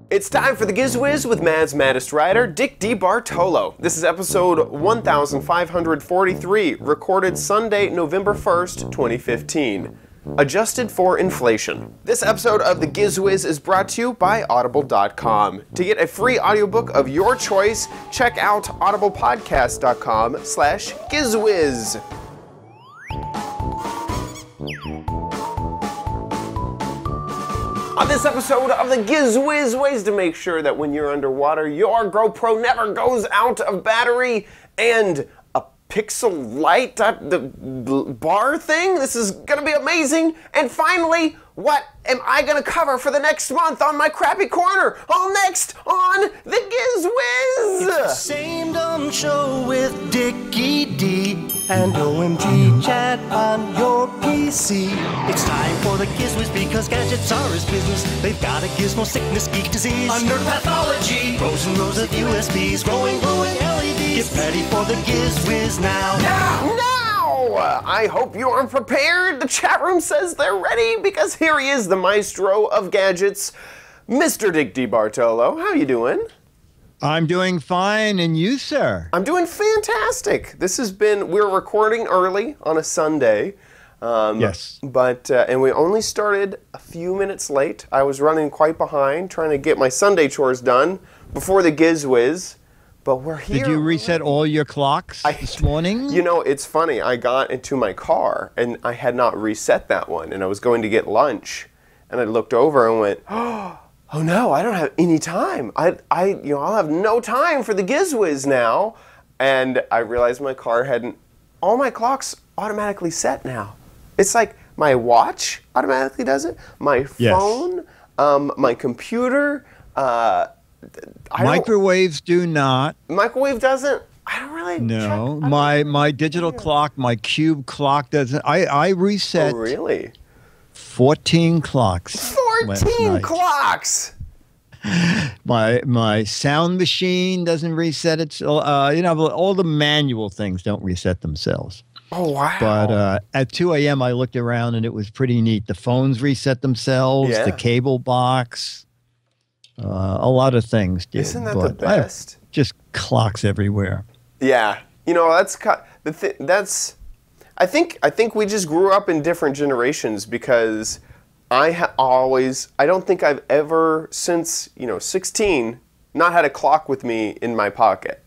It's time for the Giz Wiz with Mad's Maddest Writer, Dick D. Bartolo. This is episode 1543, recorded Sunday, November 1st, 2015. Adjusted for inflation. This episode of the Giz Wiz is brought to you by Audible.com. To get a free audiobook of your choice, check out audiblepodcast.com/GizWiz. On this episode of the Giz Wiz, ways to make sure that when you're underwater, your GoPro never goes out of battery, and a pixel light, the bar thing. This is gonna be amazing. And finally, what am I gonna cover for the next month on my crappy corner? All next on the Giz Wiz. It's the same dumb show with Dickie D and OMG chat on your PC. It's time for the Giz Wiz because gadgets are his business. They've got a gizmo sickness, geek disease, under pathology, rows and rows of USBs, glowing LEDs. Get ready for the Giz Wiz now. I hope you are prepared. The chat room says they're ready because here he is, the maestro of gadgets, Mr. Dick D. Bartolo. How you doing? I'm doing fine, and you, sir? I'm doing fantastic. This has been, we're recording early on a Sunday. Yes. But, and we only started a few minutes late. I was running quite behind, trying to get my Sunday chores done before the Giz Wiz. But we're here. Did you reset all your clocks this morning? You know, it's funny. I got into my car, and I had not reset that one, and I was going to get lunch. And I looked over and went, oh no, I don't have any time. I'll have no time for the Giz Wiz now. And I realized my car hadn't, all my clocks automatically set now. It's like my watch automatically does it, my phone, my computer, Microwaves do not. Microwave doesn't? I don't really No, my digital clock, my cube clock doesn't. I reset. Oh, really? 14 clocks. 14 clocks! My sound machine doesn't reset itself. All the manual things don't reset themselves. Oh, wow. But at 2 a.m. I looked around and it was pretty neat. The phones reset themselves, the cable box, a lot of things did. Isn't that the best? Just clocks everywhere. Yeah. You know, I think we just grew up in different generations because I don't think I've ever since, 16 not had a clock with me in my pocket.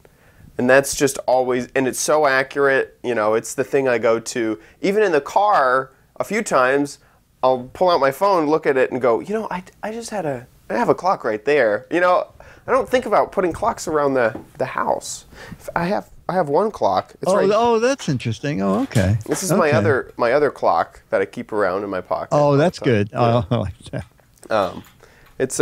And that's just always, and it's so accurate, it's the thing I go to. Even in the car, a few times, I'll pull out my phone, look at it, and go, I have a clock right there. I don't think about putting clocks around the house. I have one clock. It's right. Oh, that's interesting. Oh, okay. This is my other clock that I keep around in my pocket. Oh, that's good. Yeah. Oh, I like that. It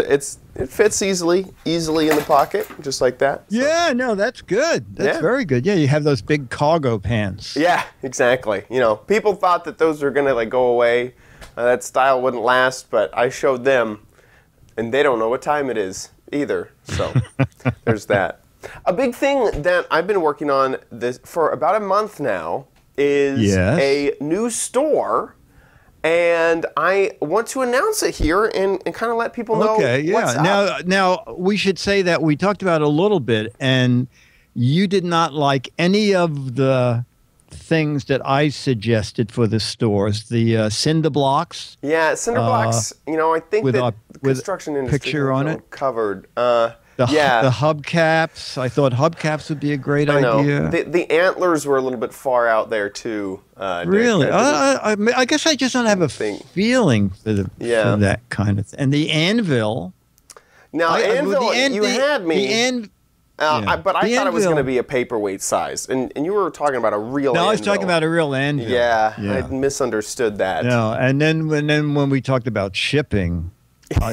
fits easily in the pocket, just like that. So. Yeah, no, that's good. That's very good. Yeah, you have those big cargo pants. Yeah, exactly. People thought that those were gonna go away. That style wouldn't last, but I showed them, and they don't know what time it is either. So there's that. A big thing that I've been working on for about a month now is a new store. And I want to announce it here and kind of let people know what's up. Now, we should say that we talked about it a little bit, and you did not like any of the things that I suggested for the stores, the cinder blocks. Yeah, cinder blocks, I think that the construction industry picture on it covered. The hubcaps. I thought hubcaps would be a great idea. The antlers were a little bit far out there too. Really? I guess I just don't have a feeling for that kind of thing. And the anvil. Now, you had me. But I thought it was going to be a paperweight size, and you were talking about a real anvil. No, I was talking about a real anvil. Yeah, I misunderstood that. No, and then when we talked about shipping,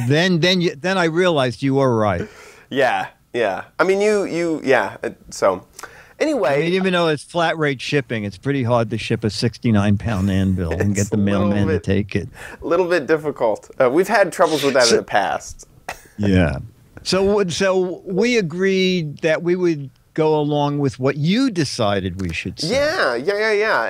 then I realized you were right. Yeah. I mean, so, anyway. Even though it's flat rate shipping, it's pretty hard to ship a 69-pound anvil and get the mailman to take it. A little bit difficult. We've had troubles with that in the past. Yeah. So we agreed that we would go along with what you decided we should say. Yeah.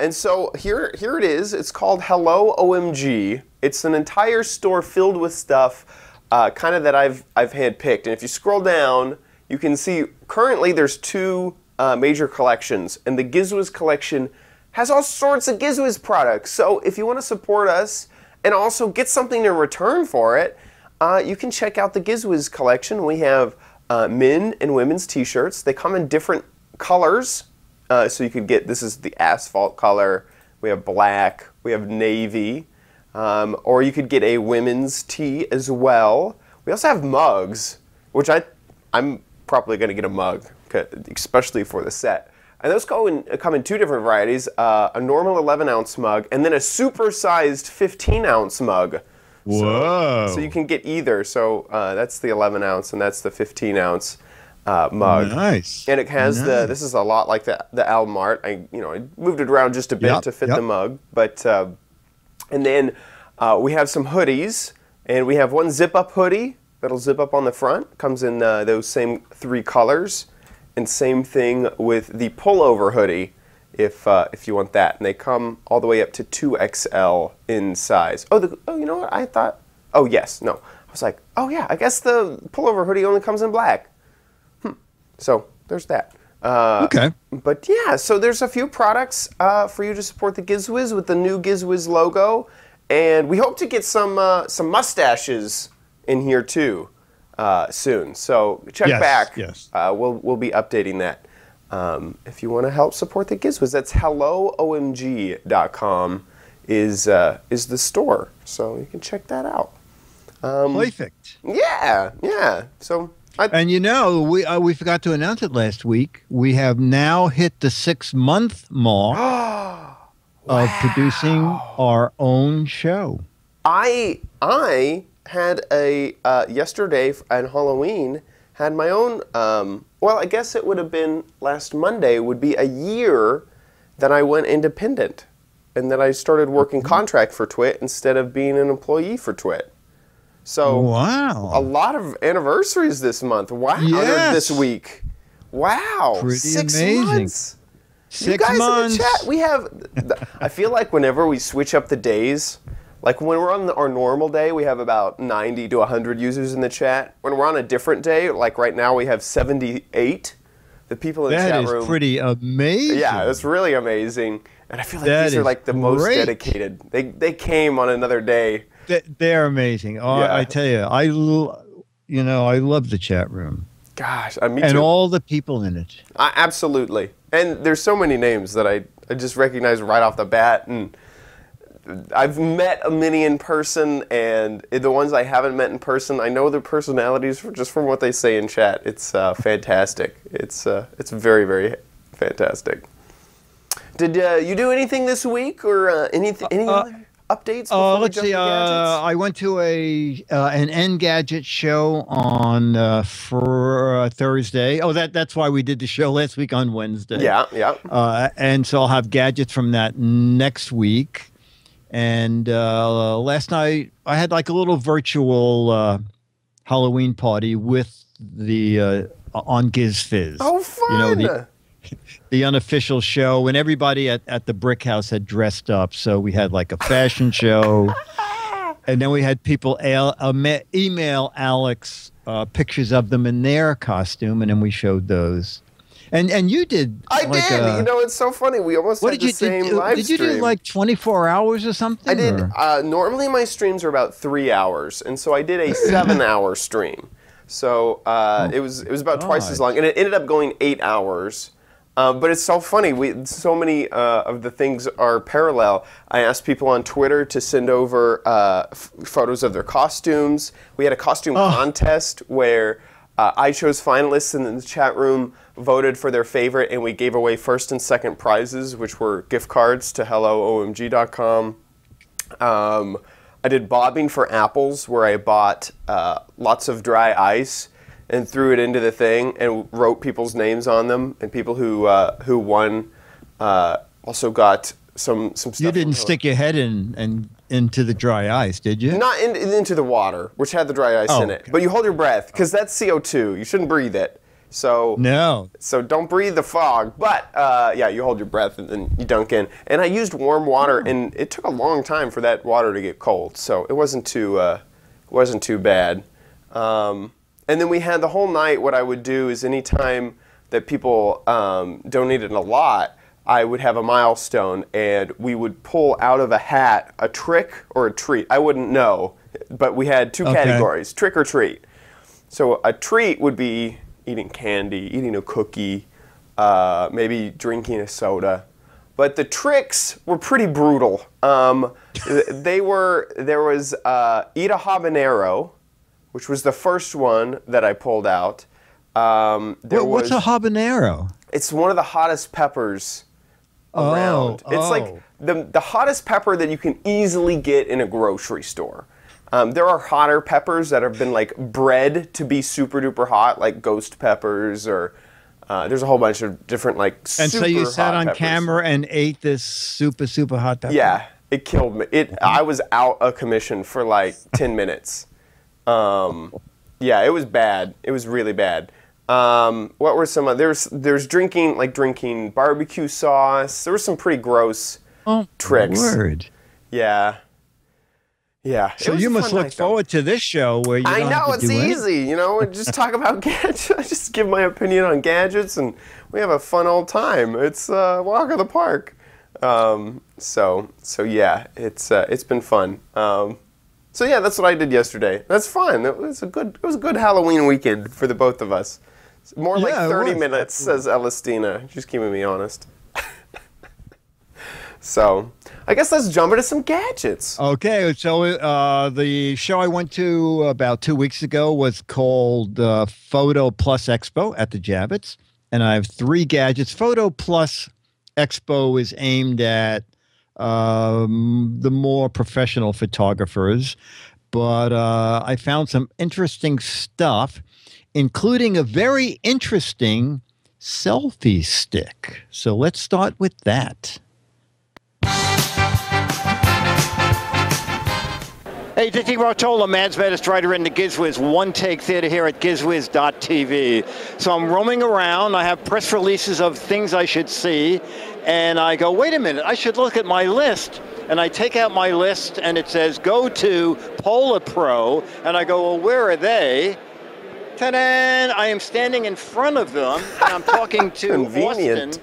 And so here it is. It's called Hello OMG. It's an entire store filled with stuff kind of that I've handpicked. And if you scroll down, you can see currently there's two major collections, and the Giz Wiz collection has all sorts of Giz Wiz products. So if you want to support us and also get something in return for it, you can check out the Giz Wiz collection. We have men and women's t-shirts. They come in different colors. So you could get, this is the asphalt color. We have black. We have navy. Or you could get a women's tee as well. We also have mugs, which I'm probably going to get a mug, especially for the set. And those come in two different varieties, a normal 11-ounce mug and then a super-sized 15-ounce mug. Whoa. So you can get either. So that's the 11-ounce and that's the 15-ounce mug. Nice. And it has this is a lot like the Almart. I moved it around just a bit to fit the mug. But and then we have some hoodies, and we have one zip-up hoodie that'll zip up on the front. Comes in those same 3 colors. And same thing with the pullover hoodie, if you want that. And they come all the way up to 2XL in size. Oh, you know what? I thought. Oh yes, no. I was like, oh yeah. I guess the pullover hoodie only comes in black. So there's that. Okay. But yeah, so there's a few products for you to support the Giz Wiz with the new Giz Wiz logo, and we hope to get some mustaches in here too. Soon. So check back. Yes. We'll be updating that. If you want to help support the Giz Wiz, that's helloomg.com is the store. So you can check that out. Perfect. Yeah. So and we forgot to announce it last week. We have now hit the 6-month mark of producing our own show. I had a yesterday on Halloween had my own well, I guess it would have been last Monday would be a year that I went independent and that I started working contract for Twit instead of being an employee for Twit. So wow, a lot of anniversaries this month. Wow, or this week. Wow, pretty 6 amazing. months. 6 you guys months. in the chat, we have. I feel like whenever we switch up the days. Like when we're on our normal day, we have about 90 to 100 users in the chat. When we're on a different day, like right now, we have 78. The people in the chat room. That is pretty amazing. Yeah, it's really amazing. And I feel like these are like the most dedicated. They came on another day. They're amazing. Oh, yeah. I tell you, I love the chat room. Gosh, me and too. all the people in it. Absolutely. And there's so many names that I just recognize right off the bat. And I've met many in person, and the ones I haven't met in person, I know their personalities just from what they say in chat. It's fantastic. It's very, very fantastic. Did you do anything this week, or any other updates? Let's see. I went to an Engadget show on for Thursday. Oh, that's why we did the show last week on Wednesday. Yeah. And so I'll have gadgets from that next week. And last night I had like a little virtual Halloween party with the on Giz Wiz. Oh, fun! The unofficial show, and everybody at the Brick House had dressed up. So we had like a fashion show, and then we had people email Alex pictures of them in their costume, and then we showed those. And you did. I did. It's so funny. We almost had the same live stream. Did you do like 24 hours or something? I did. Normally my streams are about 3 hours, and so I did a 7-hour stream. So it was about twice as long, and it ended up going 8 hours. But it's so funny. So many of the things are parallel. I asked people on Twitter to send over photos of their costumes. We had a costume contest where I chose finalists, and in the chat room voted for their favorite, and we gave away first and second prizes, which were gift cards to helloomg.com. I did bobbing for apples, where I bought lots of dry ice and threw it into the thing and wrote people's names on them, and people who won also got some stuff. You didn't stick your head into the dry ice, did you? Not into the water, which had the dry ice in it. But you hold your breath, because that's CO2. You shouldn't breathe it. So So don't breathe the fog. But yeah, you hold your breath and then you dunk in. And I used warm water, and it took a long time for that water to get cold. So it wasn't too bad. And then we had the whole night. What I would do is anytime that people donated a lot, I would have a milestone, and we would pull out of a hat a trick or a treat. I wouldn't know, but we had two categories, trick or treat. So a treat would be eating candy, eating a cookie, maybe drinking a soda. But the tricks were pretty brutal. There was eat a habanero, which was the first one that I pulled out. What's a habanero? It's one of the hottest peppers around. It's like the hottest pepper that you can easily get in a grocery store. There are hotter peppers that have been like bred to be super duper hot, like ghost peppers, or there's a whole bunch of different like super hot peppers. And so you sat on camera and ate this super hot pepper? Yeah, it killed me. I was out of commission for like 10 minutes. Yeah, it was bad. It was really bad. What were some of there's drinking barbecue sauce. There were some pretty gross tricks. Word. Yeah. Yeah. So you must look forward to this show where you don't have to it's easy, you know, just talk about gadgets. I just give my opinion on gadgets and we have a fun old time. It's walk of the park. So yeah, it's been fun. So yeah, that's what I did yesterday. That's fun. It was a good Halloween weekend for the both of us. More like 30 minutes, says Elastina. She's keeping me honest. So, I guess let's jump into some gadgets. Okay, so the show I went to about 2 weeks ago was called Photo Plus Expo at the Javits, and I have 3 gadgets. Photo Plus Expo is aimed at the more professional photographers, but I found some interesting stuff, including a very interesting selfie stick. So let's start with that. Hey, Dickie Bartola, man's baddest writer in the Giz Wiz one-take theater here at gizwiz.tv. So I'm roaming around. I have press releases of things I should see. And I go, wait a minute, I should look at my list. And I take out my list, and it says, go to Polar Pro. And I go, well, where are they? Ta-da! I am standing in front of them, and I'm talking to Austin.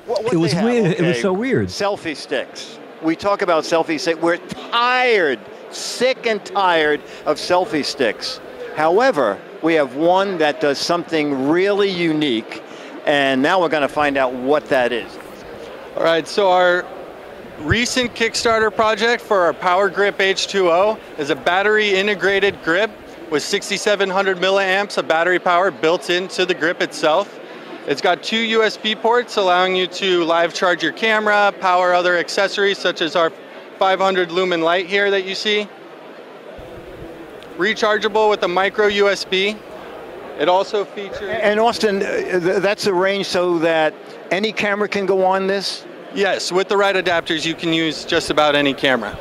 What it was weird. Okay. It was so weird. Selfie sticks. We talk about selfie sticks. We're tired, sick and tired of selfie sticks. However, we have one that does something really unique, and now we're going to find out what that is. All right, so our recent Kickstarter project for our Power Grip H2O is a battery integrated grip with 6,700 milliamps of battery power built into the grip itself. It's got 2 USB ports allowing you to live charge your camera, power other accessories such as our 500 lumen light here that you see. Rechargeable with a micro USB. It also features... And Austin, that's arranged so that any camera can go on this? Yes, with the right adapters you can use just about any camera.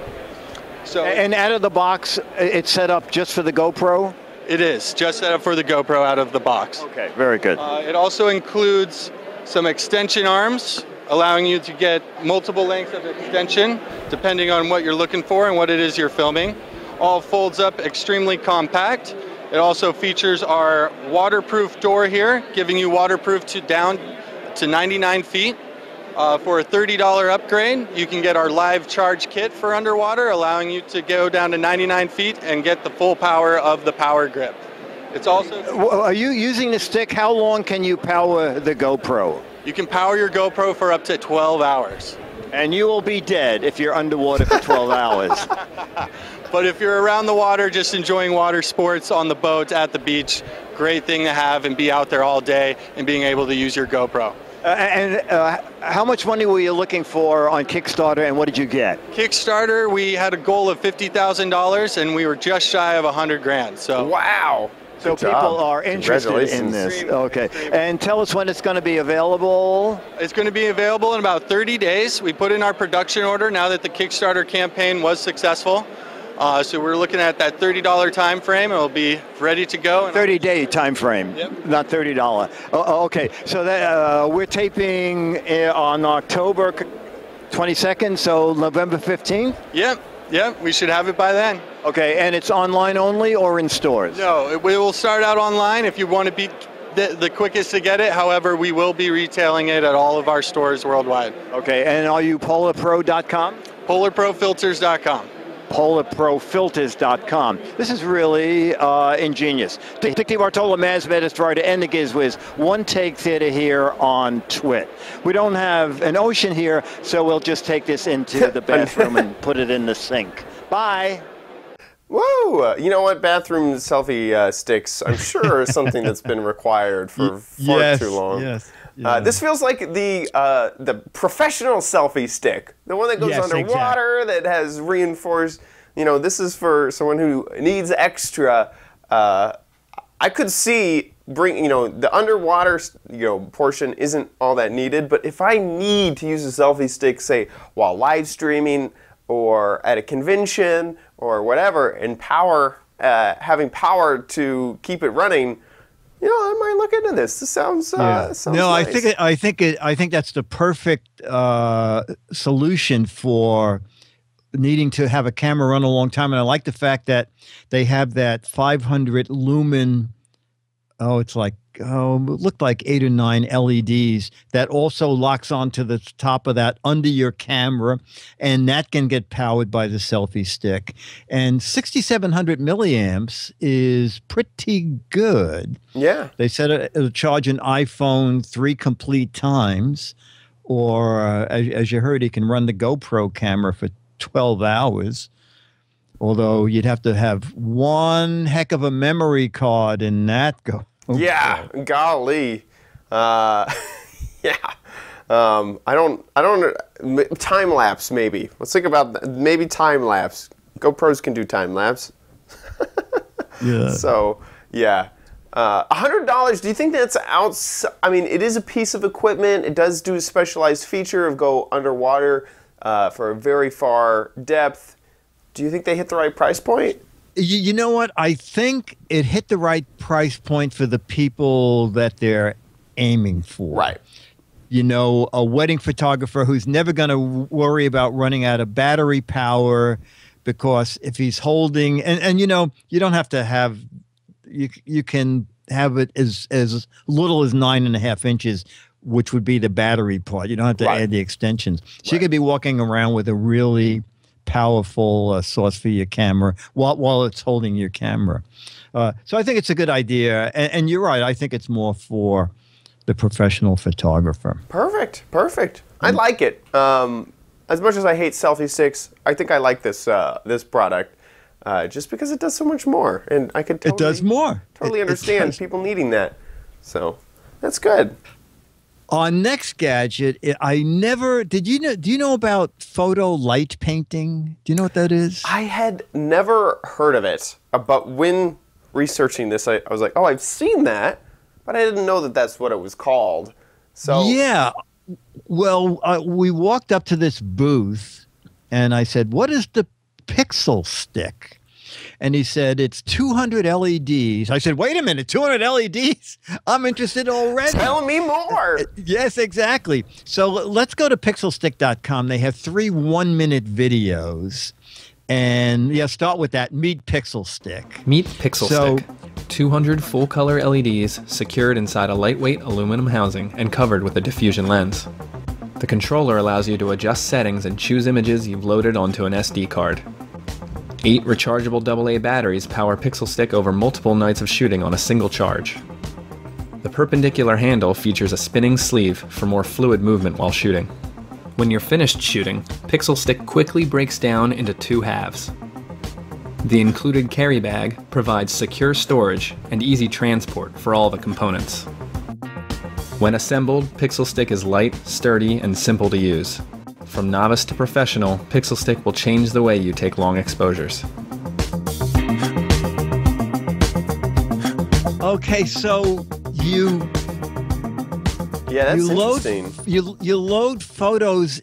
So, and out of the box, it's set up just for the GoPro? It is, just set up for the GoPro out of the box. Okay, very good. It also includes some extension arms, allowing you to get multiple lengths of extension, depending on what you're looking for and what it is you're filming. All folds up extremely compact. It also features our waterproof door here, giving you waterproof down to 99 feet. For a $30 upgrade, you can get our live charge kit for underwater, allowing you to go down to 99 feet and get the full power of the Power Grip. It's also... Are you using the stick? How long can you power the GoPro? You can power your GoPro for up to 12 hours. And you will be dead if you're underwater for 12 hours. But if you're around the water, just enjoying water sports on the boat, at the beach, great thing to have and be out there all day and being able to use your GoPro. How much money were you looking for on Kickstarter, and what did you get? Kickstarter, we had a goal of $50,000, and we were just shy of $100,000. So wow! So people are interested in this. Okay, and tell us when it's going to be available. It's going to be available in about 30 days. We put in our production order now that the Kickstarter campaign was successful. So we're looking at that $30 time frame. It'll be ready to go. 30-day time frame, yep. Not $30. Okay, so that, we're taping on October 22nd, so November 15th? Yep, we should have it by then. Okay, and it's online only or in stores? No, we will start out online if you want to be the quickest to get it. However, we will be retailing it at all of our stores worldwide. Okay, and are you polarpro.com? Polarprofilters.com. polarprofilters.com. This is really ingenious. Dick Bartola, Mazvet is trying to end the Giz Wiz. One take theater here on Twit. We don't have an ocean here, so we'll just take this into the bathroom and put it in the sink. Bye. Whoa! You know what? Bathroom selfie sticks, I'm sure, is something that's been required for far too long. Yes. This feels like the professional selfie stick, the one that goes underwater, that has reinforced. You know, this is for someone who needs extra. I could see the underwater portion isn't all that needed, but if I need to use a selfie stick, say while live streaming or at a convention or whatever, and having power to keep it running. I might look into this. This sounds nice. I think that's the perfect solution for needing to have a camera run a long time. And I like the fact that they have that 500 lumen. It looked like 8 or 9 LEDs that also locks onto the top of that under your camera, and that can get powered by the selfie stick. And 6,700 milliamps is pretty good. Yeah. They said it'll charge an iPhone 3 complete times, or as you heard, you can run the GoPro camera for 12 hours. Although you'd have to have one heck of a memory card in that GoPro. Yeah, golly. I don't time lapse maybe. Let's think about maybe time lapse. GoPros can do time lapse. Yeah. So, yeah. $100, do you think that's outside? I mean, it is a piece of equipment. It does do a specialized feature of go underwater for a very far depth. Do you think they hit the right price point? You know what? I think it hit the right price point for the people that they're aiming for. Right. A wedding photographer who's never going to worry about running out of battery power, because if he's holding, and you don't have to have, you can have it as little as 9.5 inches, which would be the battery part. You don't have to add the extensions. So you could be walking around with a really powerful source for your camera while it's holding your camera. So I think it's a good idea. And you're right. I think it's more for the professional photographer. Perfect. I like it. As much as I hate selfie sticks, I think I like this product just because it does so much more. And I could totally, it does more. Totally understand people needing that. So that's good. On next gadget, do you know about photo light painting? Do you know what that is? I had never heard of it, but when researching this, I was like, I've seen that, but I didn't know that that's what it was called. So yeah, well, we walked up to this booth, and I said, what is the Pixelstick? And he said, it's 200 LEDs. I said, wait a minute, 200 LEDs? I'm interested already. Tell me more. Yes, exactly. So let's go to pixelstick.com. They have 3 one-minute videos. And start with that. Meet Pixelstick. Meet Pixelstick. 200 full-color LEDs secured inside a lightweight aluminum housing and covered with a diffusion lens. The controller allows you to adjust settings and choose images you've loaded onto an SD card. 8 rechargeable AA batteries power Pixelstick over multiple nights of shooting on a single charge. The perpendicular handle features a spinning sleeve for more fluid movement while shooting. When you're finished shooting, Pixelstick quickly breaks down into 2 halves. The included carry bag provides secure storage and easy transport for all the components. When assembled, Pixelstick is light, sturdy, and simple to use. From novice to professional, Pixelstick will change the way you take long exposures. Okay, so you load photos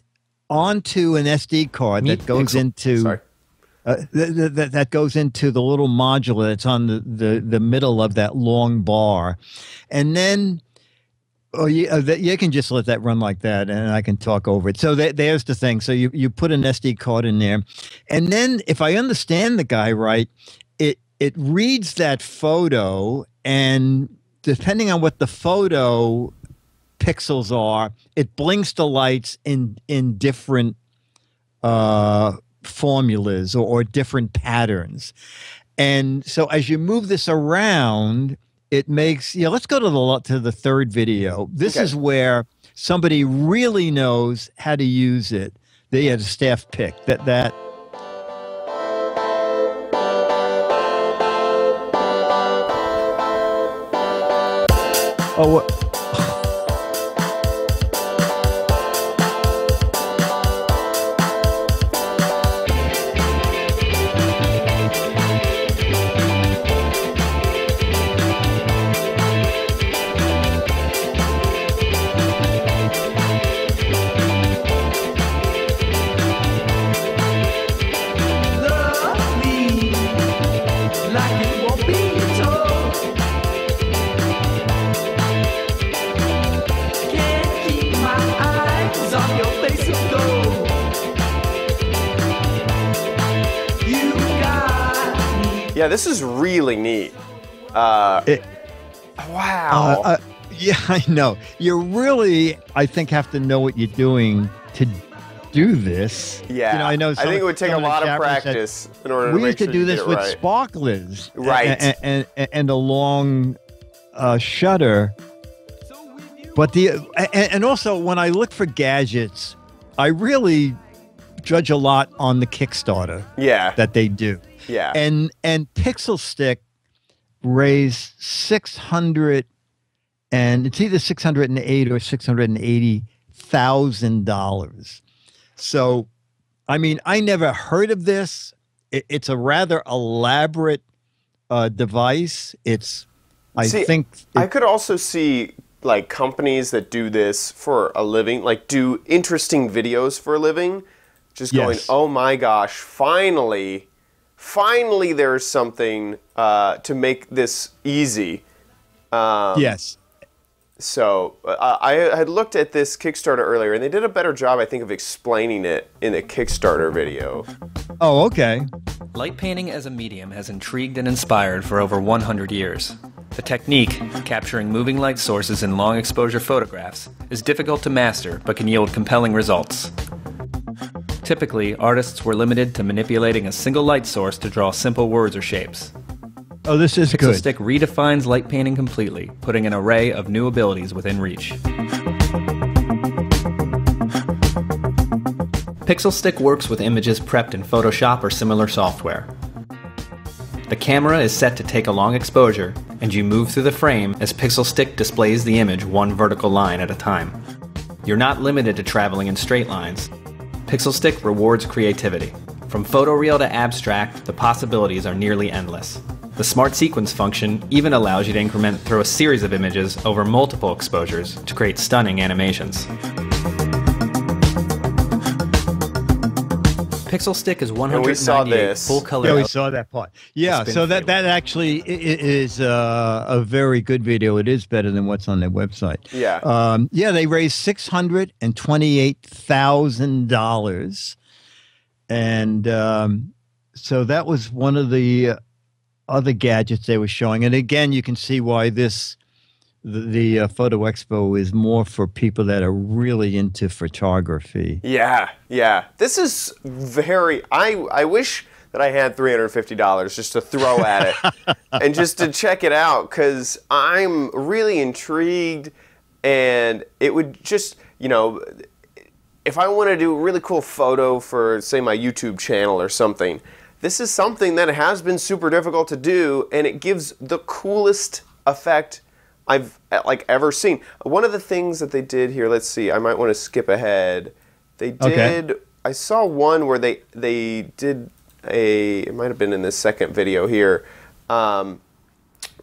onto an SD card that goes into that goes into the little module that's on the middle of that long bar, and then Oh, yeah, you can just let that run like that, and I can talk over it. So there's the thing. So you put an SD card in there, and then if I understand the guy right, it reads that photo, and depending on what the photo pixels are, it blinks the lights in different formulas or different patterns. And so as you move this around, it makes, let's go to the third video. This is where somebody really knows how to use it. They had a staff pick that. Oh, Yeah, this is really neat. Wow. Yeah, I know. You really, I think, have to know what you're doing to do this. Yeah, I know. I think it would take a lot of practice in order to make sure you get it right. We used to do this with sparklers, right? And a long shutter. But and also when I look for gadgets, I really judge a lot on the Kickstarter. Yeah, that they do. Yeah, and Pixelstick raised 600, and it's either $608 or $680,000. So, I mean, I never heard of this. It's a rather elaborate device. I could also see like companies that do this for a living, like do interesting videos for a living, just going, oh my gosh, finally there's something to make this easy. Yes. So I had looked at this Kickstarter earlier, and they did a better job, I think, of explaining it in the Kickstarter video. Oh, okay. Light painting as a medium has intrigued and inspired for over 100 years. The technique, capturing moving light sources in long exposure photographs, is difficult to master but can yield compelling results. Typically, artists were limited to manipulating a single light source to draw simple words or shapes. Oh, this is good. Pixelstick redefines light painting completely, putting an array of new abilities within reach. Pixelstick works with images prepped in Photoshop or similar software. The camera is set to take a long exposure, and you move through the frame as Pixelstick displays the image one vertical line at a time. You're not limited to traveling in straight lines. Pixelstick rewards creativity. From photoreal to abstract, the possibilities are nearly endless. The Smart Sequence function even allows you to increment through a series of images over multiple exposures to create stunning animations. Pixelstick is 198 full color. Yeah, we saw that part. Yeah, so that actually is a very good video. It is better than what's on their website. Yeah. Yeah, they raised $628,000, and so that was one of the other gadgets they were showing. And again, you can see why the Photo Expo is more for people that are really into photography. Yeah, yeah. This is very, I wish that I had $350 just to throw at it and just to check it out, because I'm really intrigued, and it would just, if I want to do a really cool photo for, say, my YouTube channel or something, this is something that has been super difficult to do, and it gives the coolest effect I've ever seen. One of the things that they did here, let's see, I might want to skip ahead. They did, I saw one where they did it might have been in this second video here,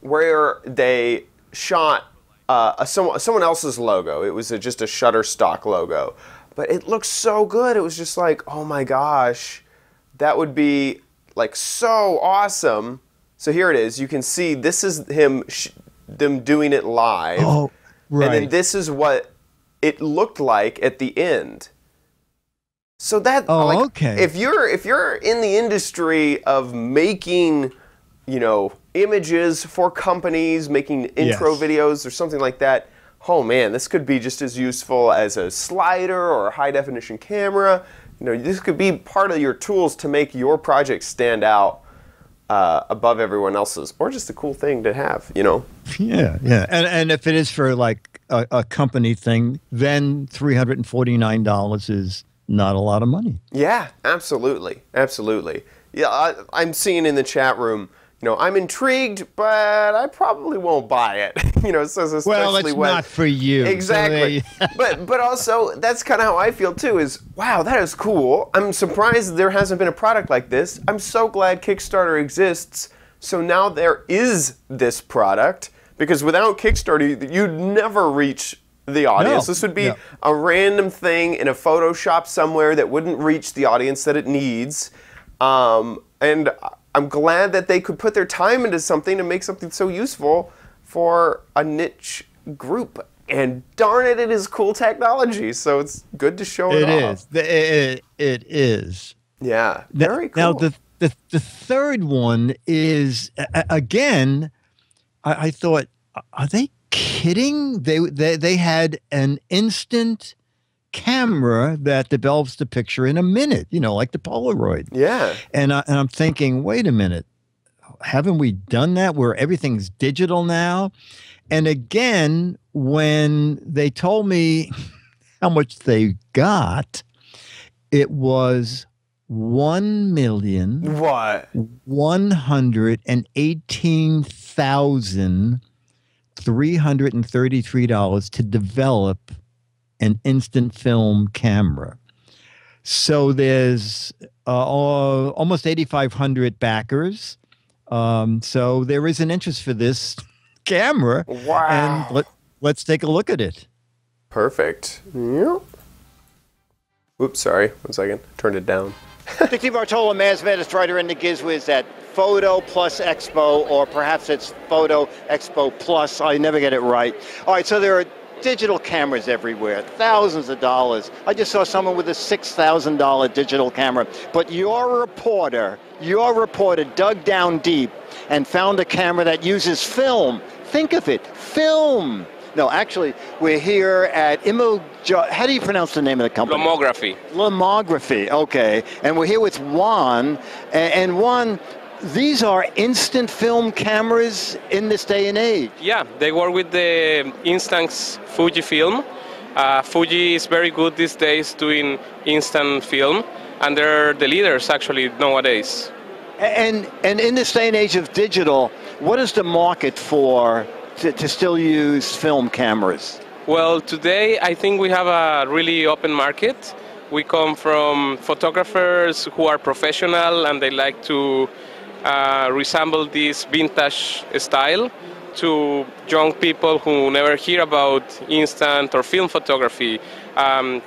where they shot someone else's logo. It was just a Shutterstock logo, but it looked so good. It was just like, oh my gosh, that would be like so awesome. So here it is. You can see this is them doing it live. Oh, And then Right. this is what it looked like at the end. So that okay. if you're in the industry of making, images for companies, making intro Yes. videos or something like that, oh man, this could be just as useful as a slider or a high definition camera. This could be part of your tools to make your project stand out above everyone else's, or just a cool thing to have, Yeah, yeah. And if it is for like a company thing, then $349 is not a lot of money. Yeah, absolutely. Absolutely. Yeah, I'm seeing in the chat room, I'm intrigued, but I probably won't buy it. So especially Well, it's not for you. Exactly. So but also, that's kind of how I feel too, is, wow, that is cool. I'm surprised there hasn't been a product like this. I'm so glad Kickstarter exists. So now there is this product, because without Kickstarter, you'd never reach the audience. No, This would be no. a random thing in a Photoshop somewhere that wouldn't reach the audience that it needs. And I'm glad that they could put their time into something to make something so useful for a niche group. And darn it, it is cool technology. So it's good to show it off. It is. Yeah, very cool. Now, the third one is, again, I thought, are they kidding? They had an instant camera that develops the picture in a minute, like the Polaroid. Yeah. And I'm thinking, wait a minute, haven't we done that where everything's digital now? And again, when they told me how much they got, it was What? $1,118,333 to develop an instant film camera. So there's almost 8,500 backers. So there is an interest for this camera. Wow. And let's take a look at it. Perfect. Yep. Oops, sorry. 1 second. Turned it down. Dixie Bartola, Maz Metis, writer in the Giz Wiz at Photo Plus Expo, or perhaps it's Photo Expo Plus. I never get it right. All right, so there are digital cameras everywhere, thousands of dollars. I just saw someone with a $6,000 digital camera. But your reporter dug down deep and found a camera that uses film. Think of it, film. No, actually, we're here at how do you pronounce the name of the company? Lomography. Lomography, okay. And we're here with Juan. And Juan, these are instant film cameras in this day and age. Yeah, they work with the Instax Fuji film. Fuji is very good these days doing instant film, and they're the leaders actually nowadays. And in this day and age of digital, what is the market for to still use film cameras? Well, today I think we have a really open market. We come from photographers who are professional and they like to resemble this vintage style, to young people who never hear about instant or film photography.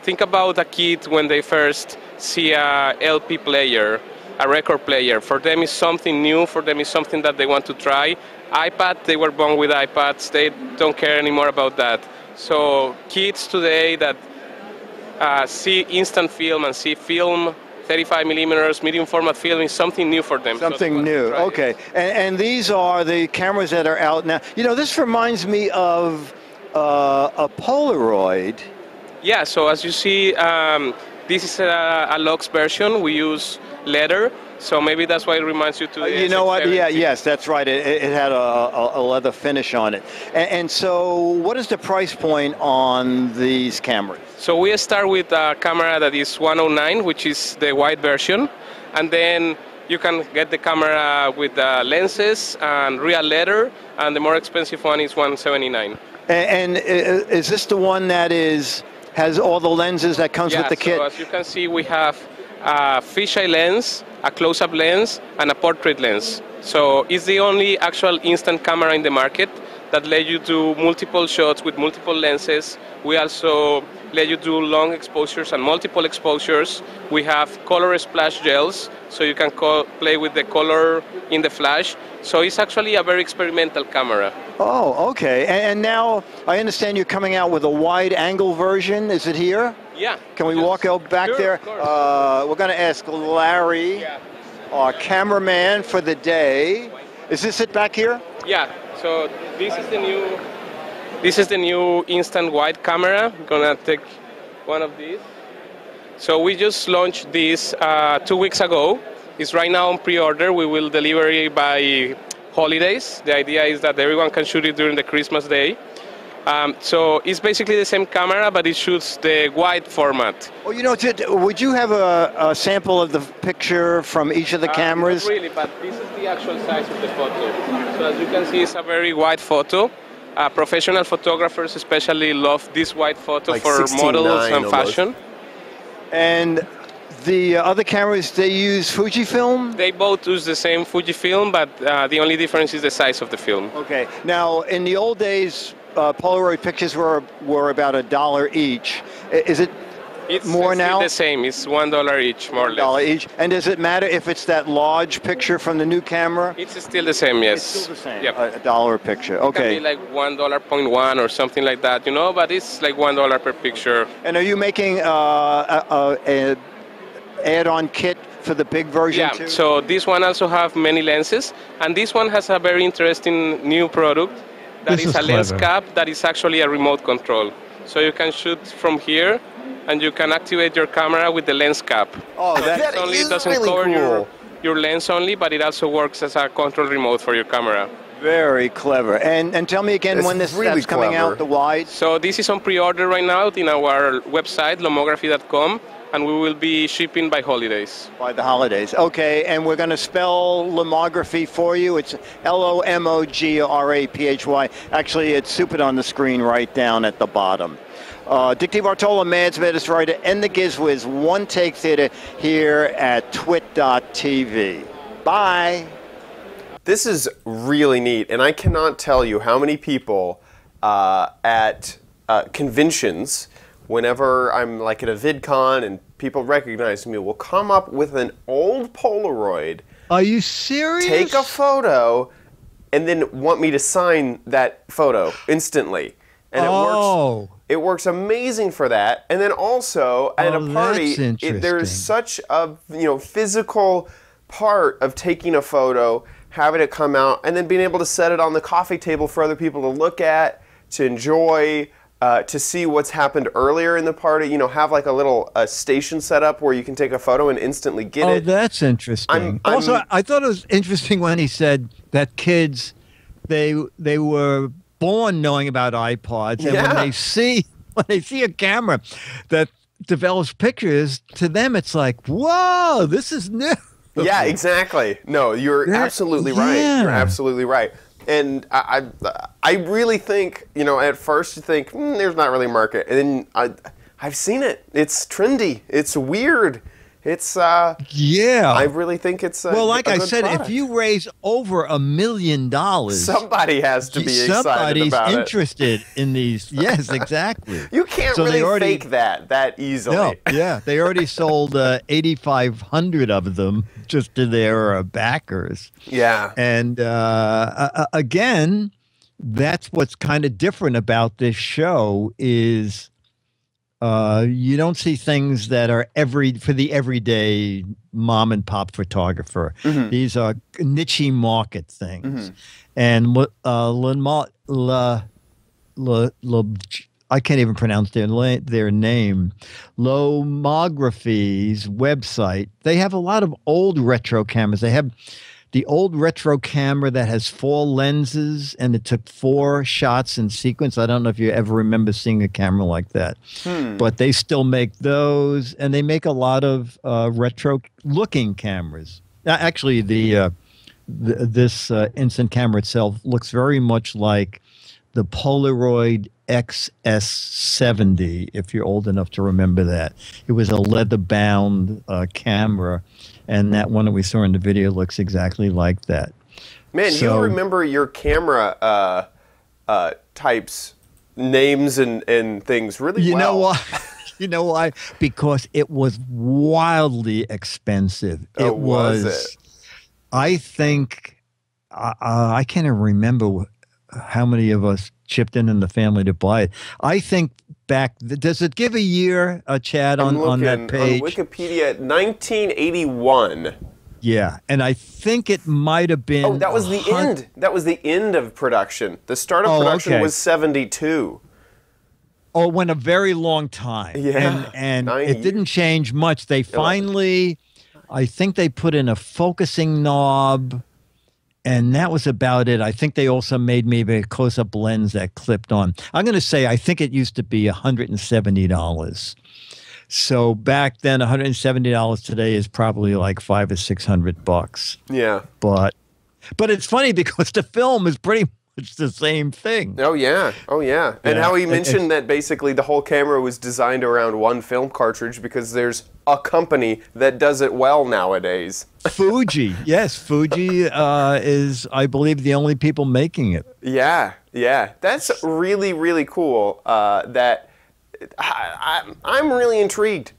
Think about a kid when they first see a LP player, a record player. For them it's something new, for them it's something that they want to try. iPad, they were born with iPads, they don't care anymore about that. So kids today that see instant film and see film, 35 millimeters, medium format film is something new for them. Something new, okay. And these are the cameras that are out now. This reminds me of a Polaroid. Yeah, so as you see, this is a Lux version. We use leather. So maybe that's why it reminds you to the You know what? SX70. Yeah, yes, that's right. It had a leather finish on it. And so what is the price point on these cameras? So we start with a camera that is 109, which is the white version. And then you can get the camera with lenses and real leather. And the more expensive one is 179. And is this the one that has all the lenses that comes with the kit? So as you can see, we have a fisheye lens, a close-up lens, and a portrait lens. So it's the only actual instant camera in the market that let you do multiple shots with multiple lenses. We also let you do long exposures and multiple exposures. We have color splash gels, so you can play with the color in the flash. So it's actually a very experimental camera. Oh, okay. And now I understand you're coming out with a wide-angle version. Is it here? Yeah. Can we walk out back Sure, there? of course. We're going to ask Larry, our cameraman for the day. Is this it back here? Yeah. So this is the new instant wide camera. I'm gonna take one of these. So we just launched this 2 weeks ago. It's right now on pre-order. We will deliver it by holidays. The idea is that everyone can shoot it during the Christmas day. So it's basically the same camera, but it shoots the wide format. Well, you know, would you have a sample of the picture from each of the cameras? Not really, but this is the actual size of the photo. So as you can see, it's a very wide photo. Professional photographers especially love this wide photo like for models and almost. fashion. And the other cameras, they use Fujifilm? They both use the same Fujifilm, but the only difference is the size of the film. Okay. Now, in the old days, Polaroid pictures were about $1 each. Is it more now? It's the same. It's $1 each, more or less. $1 each. And does it matter if it's that large picture from the new camera? It's still the same, yes. It's still the same. Yep. $1 a picture. Okay. It can be like $1.1 or something like that, you know, but it's like $1 per picture. And are you making an add-on kit for the big version too? So this one also have many lenses, and this one has a very interesting new product that is a lens cap that is actually a remote control. So you can shoot from here, and you can activate your camera with the lens cap. Oh, that only is doesn't really cover cool. your lens only, but it also works as a control remote for your camera. Very clever. And tell me again It's when that's really coming clever. out, the wide? So this is on pre-order right now in our website, lomography.com, and we will be shipping by holidays. By the holidays. Okay, and we're going to spell Lomography for you. It's Lomography. Actually, it's super on the screen right down at the bottom. Dick DiBartolo, Mads Writer, and the Giz Wiz, One Take Theater here at twit.tv. Bye. This is really neat, and I cannot tell you how many people at conventions, whenever I'm like at a VidCon and people recognize me, will come up with an old Polaroid. Are you serious? Take a photo, and then want me to sign that photo instantly. And it works amazing for that. And then also at a party, there's such a physical part of taking a photo, having it come out, and then being able to set it on the coffee table for other people to look at, to enjoy, to see what's happened earlier in the party. You know, have like a little station set up where you can take a photo and instantly get it. Oh, that's interesting. Also, I thought it was interesting when he said that kids, they were born knowing about iPods, and when they see a camera that develops pictures, to them it's like, whoa, this is new. Yeah, exactly. No, you're absolutely right. You're absolutely right. And I really think, at first you think, there's not really a market. And then I've seen it. It's trendy. It's weird. It's, I really think it's a well, like a I good said, product. if you raise over $1 million, somebody has to be excited somebody's about interested in these. Yes, exactly. You can't really fake that easily. No, yeah, they already sold 8,500 of them just to their backers. Yeah, and again, that's what's kind of different about this show is. You don't see things that are for the everyday mom and pop photographer. Mm-hmm. These are niche market things. Mm-hmm. And I can't even pronounce their name. Lomography's website. They have a lot of old retro cameras. They have the old retro camera that has 4 lenses and it took 4 shots in sequence. I don't know if you ever remember seeing a camera like that, but they still make those, and they make a lot of retro-looking cameras. Actually, this instant camera itself looks very much like the Polaroid XS70, if you're old enough to remember that. It was a leather-bound camera. And that one that we saw in the video looks exactly like that. Man, you remember your camera types names and things really well. You know why? You know why? Because it was wildly expensive. Oh, was it? I think, I can't even remember how many of us chipped in the family to buy it. I think back, does it give a year, Chad, on that page? On Wikipedia, 1981. Yeah, and I think it might have been... Oh, that was the end. That was the end of production. The start of production was 72. Oh, it went a very long time. Yeah. And it didn't change much. They finally, I think they put in a focusing knob, and that was about it. I think they also made maybe a close-up lens that clipped on. I'm going to say I think it used to be $170. So back then, $170 today is probably like $500 or $600. Yeah. But it's funny because the film is pretty much the same thing. Oh yeah. Oh yeah. And how he mentioned that basically the whole camera was designed around one film cartridge because there's a company that does it well nowadays. Fuji. Yes, Fuji is, I believe, the only people making it. Yeah. Yeah. That's really, really cool. I'm really intrigued.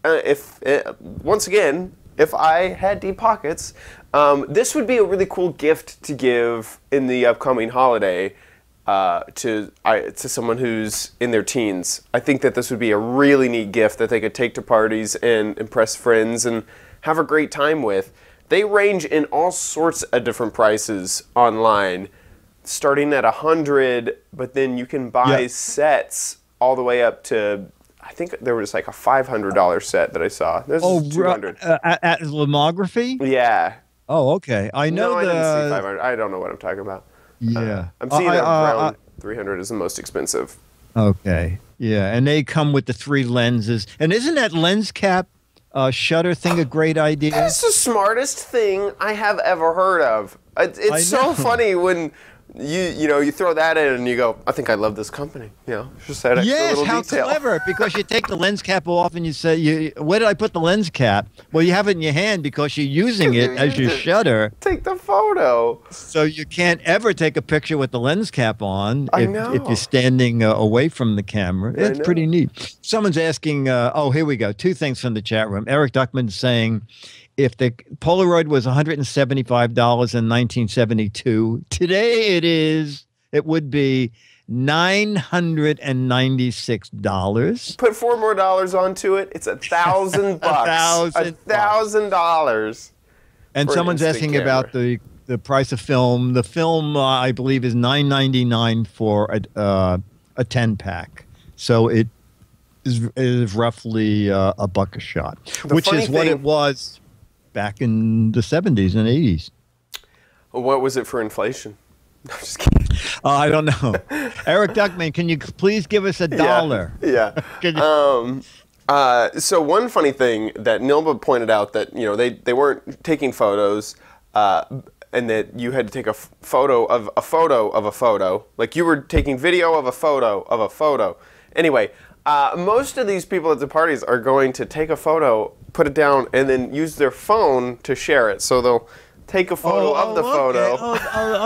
Once again, if I had deep pockets, this would be a really cool gift to give in the upcoming holiday to someone who's in their teens. I think that this would be a really neat gift that they could take to parties and impress friends and have a great time with. They range in all sorts of different prices online, starting at $100, but then you can buy sets all the way up to, I think there was like a $500 set that I saw. There's $200. At Lomography? Yeah. Oh, okay. I know I didn't see 500. I don't know what I'm talking about. Yeah. I'm seeing around 300 is the most expensive. Okay. Yeah, and they come with the 3 lenses. And isn't that lens cap shutter thing a great idea? That's the smartest thing I have ever heard of. It's so funny when you throw that in and you go, I think I love this company. Just that extra little detail. Yes, how clever! Because you take the lens cap off and you say, "Where did I put the lens cap?" Well, you have it in your hand because you're using it as your shutter. Take the photo. So you can't ever take a picture with the lens cap on if you're standing away from the camera. It's pretty neat. Someone's asking. Here we go. 2 things from the chat room. Eric Duckman's saying, if the Polaroid was $175 in 1972, today it would be $996. Put $4 more onto it, it's $1,000 bucks. $1,000. And someone's asking about the price of film. The film, I believe, is $9.99 for a 10-pack. So it is roughly a buck a shot, which is what it was back in the 70s and 80s. What was it for inflation? I'm just kidding. I don't know. Eric Duckman, can you please give us $1? Yeah. So one funny thing that Nilba pointed out that they weren't taking photos, and that you had to take a photo of a photo of a photo, like you were taking video of a photo of a photo. Anyway. Most of these people at the parties are going to take a photo, put it down, and then use their phone to share it. So they'll take a photo of the photo.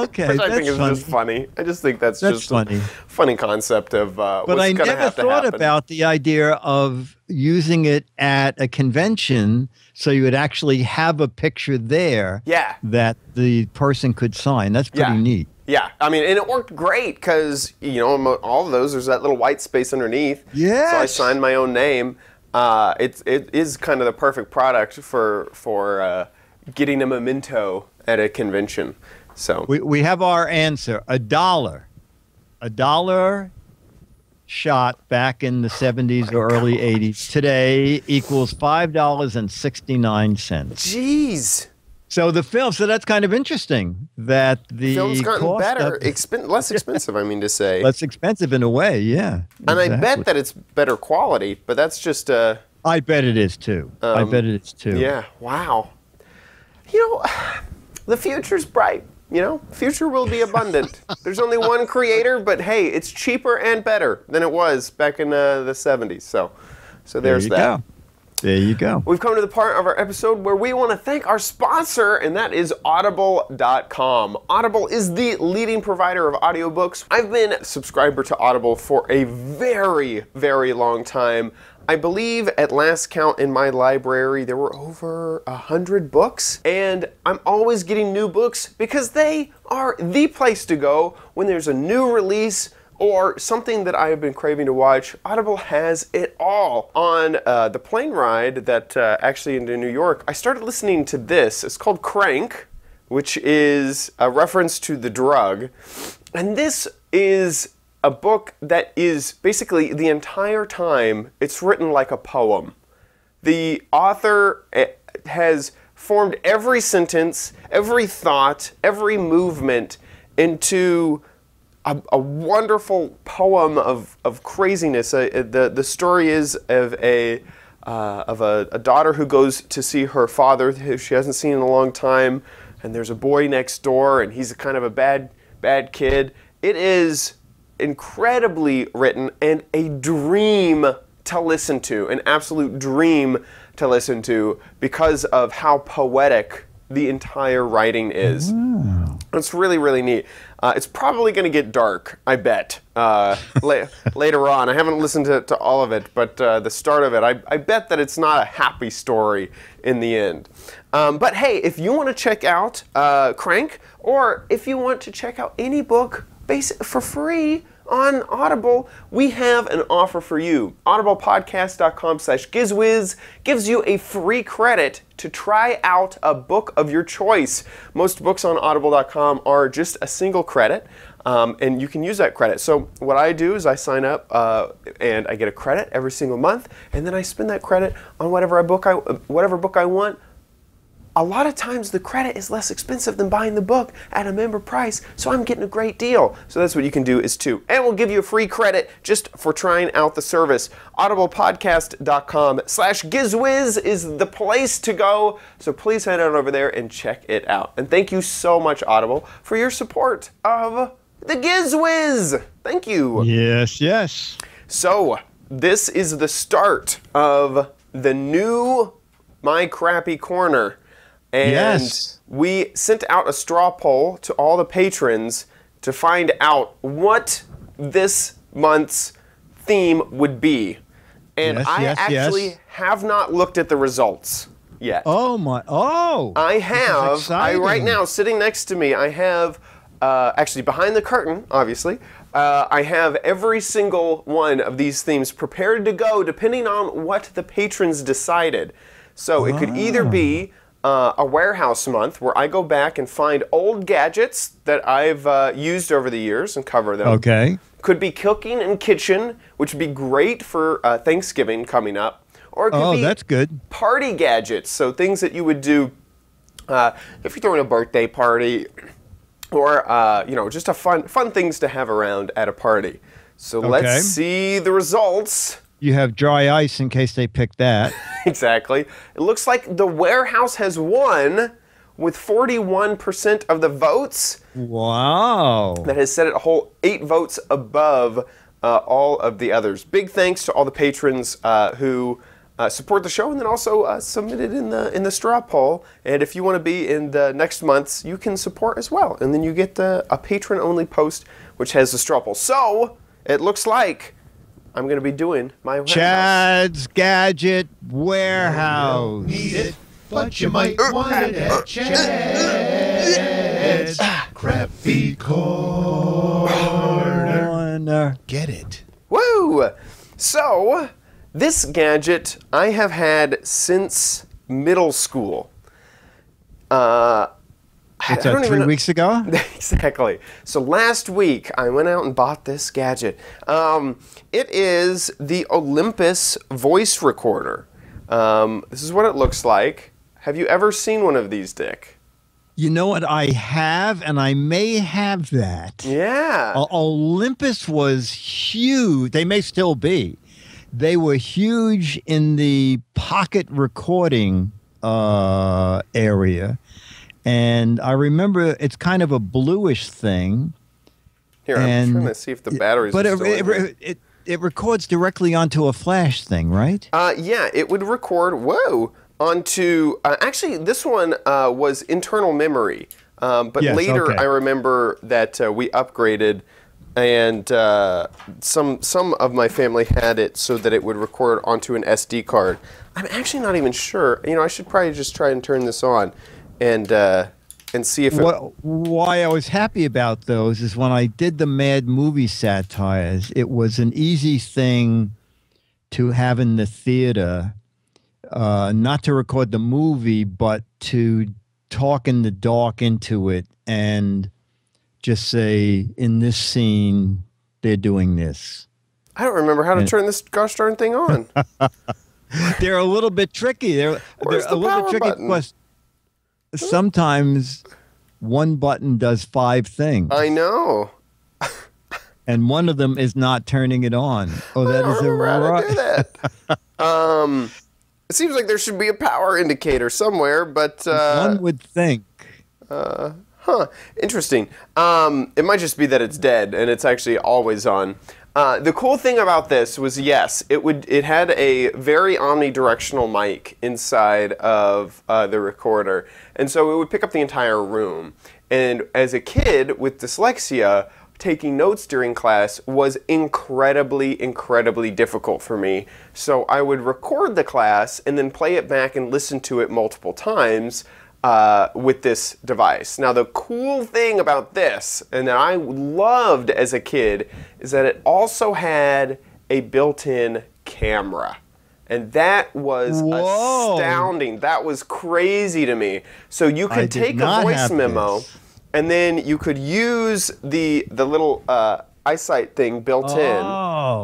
Okay. Which I think is just funny. I just think that's just funny. A funny concept of what's going to happen. But I never thought about the idea of using it at a convention so you would actually have a picture there that the person could sign. That's pretty neat. Yeah, I mean, and it worked great because, all of those, there's that little white space underneath. Yes. So I signed my own name. It is kind of the perfect product for getting a memento at a convention. So we have our answer, $1. $1 shot back in the 70s or early 80s. Today equals $5.69. Jeez. So the film, that's kind of interesting that the film's gotten better, less expensive, I mean to say. Less expensive in a way, yeah. And I bet that it's better quality, but that's just I bet it is too. I bet it is too. Yeah, wow. The future's bright, Future will be abundant. There's only one creator, but hey, it's cheaper and better than it was back in the 70s. So there's that. Go. There you go. We've come to the part of our episode where we want to thank our sponsor, and that is Audible.com. Audible is the leading provider of audiobooks. I've been a subscriber to Audible for a very, very long time. I believe at last count in my library there were over 100 books, and I'm always getting new books because they are the place to go when there's a new release or something that I have been craving to watch. Audible has it all. On the plane ride that actually into New York, I started listening to this. It's called Crank, which is a reference to the drug. And this is a book that is basically the entire time, it's written like a poem. The author has formed every sentence, every thought, every movement into a wonderful poem of craziness. The story is of a daughter who goes to see her father, who she hasn't seen in a long time, and there's a boy next door, and he's kind of a bad kid. It is incredibly written and a dream to listen to, an absolute dream to listen to because of how poetic the entire writing is. Wow. It's really, really neat. It's probably going to get dark, I bet, later on. I haven't listened to all of it, but the start of it, I bet that it's not a happy story in the end. But hey, if you want to check out Crank, or if you want to check out any book for free on Audible, we have an offer for you. audiblepodcast.com/Giz Wiz gives you a free credit to try out a book of your choice. Most books on audible.com are just a single credit, and you can use that credit. So what I do is I sign up and I get a credit every single month, and then I spend that credit on whatever book I want. A lot of times the credit is less expensive than buying the book at a member price, so I'm getting a great deal. So that's what you can do is too. And we'll give you a free credit just for trying out the service. audiblepodcast.com/Giz Wiz is the place to go, so please head on over there and check it out. And thank you so much, Audible, for your support of the Giz Wiz. Thank you. Yes, yes. So this is the start of the new My Crappy Corner. And yes, we sent out a straw poll to all the patrons to find out what this month's theme would be. And yes, I yes, actually have not looked at the results yet. Oh my! Oh, I have. Right now, sitting next to me, I have actually behind the curtain, obviously. I have every single one of these themes prepared to go, depending on what the patrons decided. So it could either be a warehouse month where I go back and find old gadgets that I've used over the years and cover them. Okay. Could be cooking and kitchen, which would be great for Thanksgiving coming up. Or it could be that's good. Party gadgets, so things that you would do if you're throwing a birthday party, or just a fun things to have around at a party. So let's see the results. You have dry ice in case they pick that. Exactly. It looks like the warehouse has won with 41% of the votes. Wow. That has set it a whole 8 votes above all of the others. Big thanks to all the patrons who support the show and then also submitted in the straw poll. And if you want to be in the next month's, you can support as well. And then you get a patron-only post which has the straw poll. So it looks like I'm going to be doing my warehouse. Chad's Gadget Warehouse. Need it, but you might want it at Chad's Crappy Corner. Get it. Woo! So, this gadget I have had since middle school. It's 3 weeks ago? Exactly. So last week, I went out and bought this gadget. It is the Olympus voice recorder. This is what it looks like. Have you ever seen one of these, Dick? You know what? I have, and I may have that. Yeah. Olympus was huge. They may still be. They were huge in the pocket recording area. And I remember it's kind of a bluish thing. Here, I'm trying to see if the battery's still in. it records directly onto a flash thing, right? Yeah, it would record, onto, actually this one was internal memory. But yes, later okay. I remember that we upgraded, and some of my family had it so that it would record onto an SD card. I'm actually not even sure. You know, I should probably just try and turn this on and see if why I was happy about those is when I did the Mad Movie satires, it was an easy thing to have in the theater, not to record the movie, but to talk in the dark into it and just say, in this scene, they're doing this. I don't remember how to turn this gosh darn thing on. They're a little bit tricky. They're a little bit tricky because sometimes one button does 5 things. I know. And one of them is not turning it on. Oh, that is a right. Do that. It seems like there should be a power indicator somewhere, but one would think. Interesting. It might just be that it's dead and it's actually always on. The cool thing about this was, yes, it had a very omnidirectional mic inside of the recorder, and so it would pick up the entire room. And as a kid with dyslexia, taking notes during class was incredibly, incredibly difficult for me. So I would record the class and then play it back and listen to it multiple times with this device. Now the cool thing about this, and that I loved as a kid, is that it also had a built-in camera. And that was astounding. That was crazy to me. So you could take a voice memo, and then you could use the little eyesight thing built in.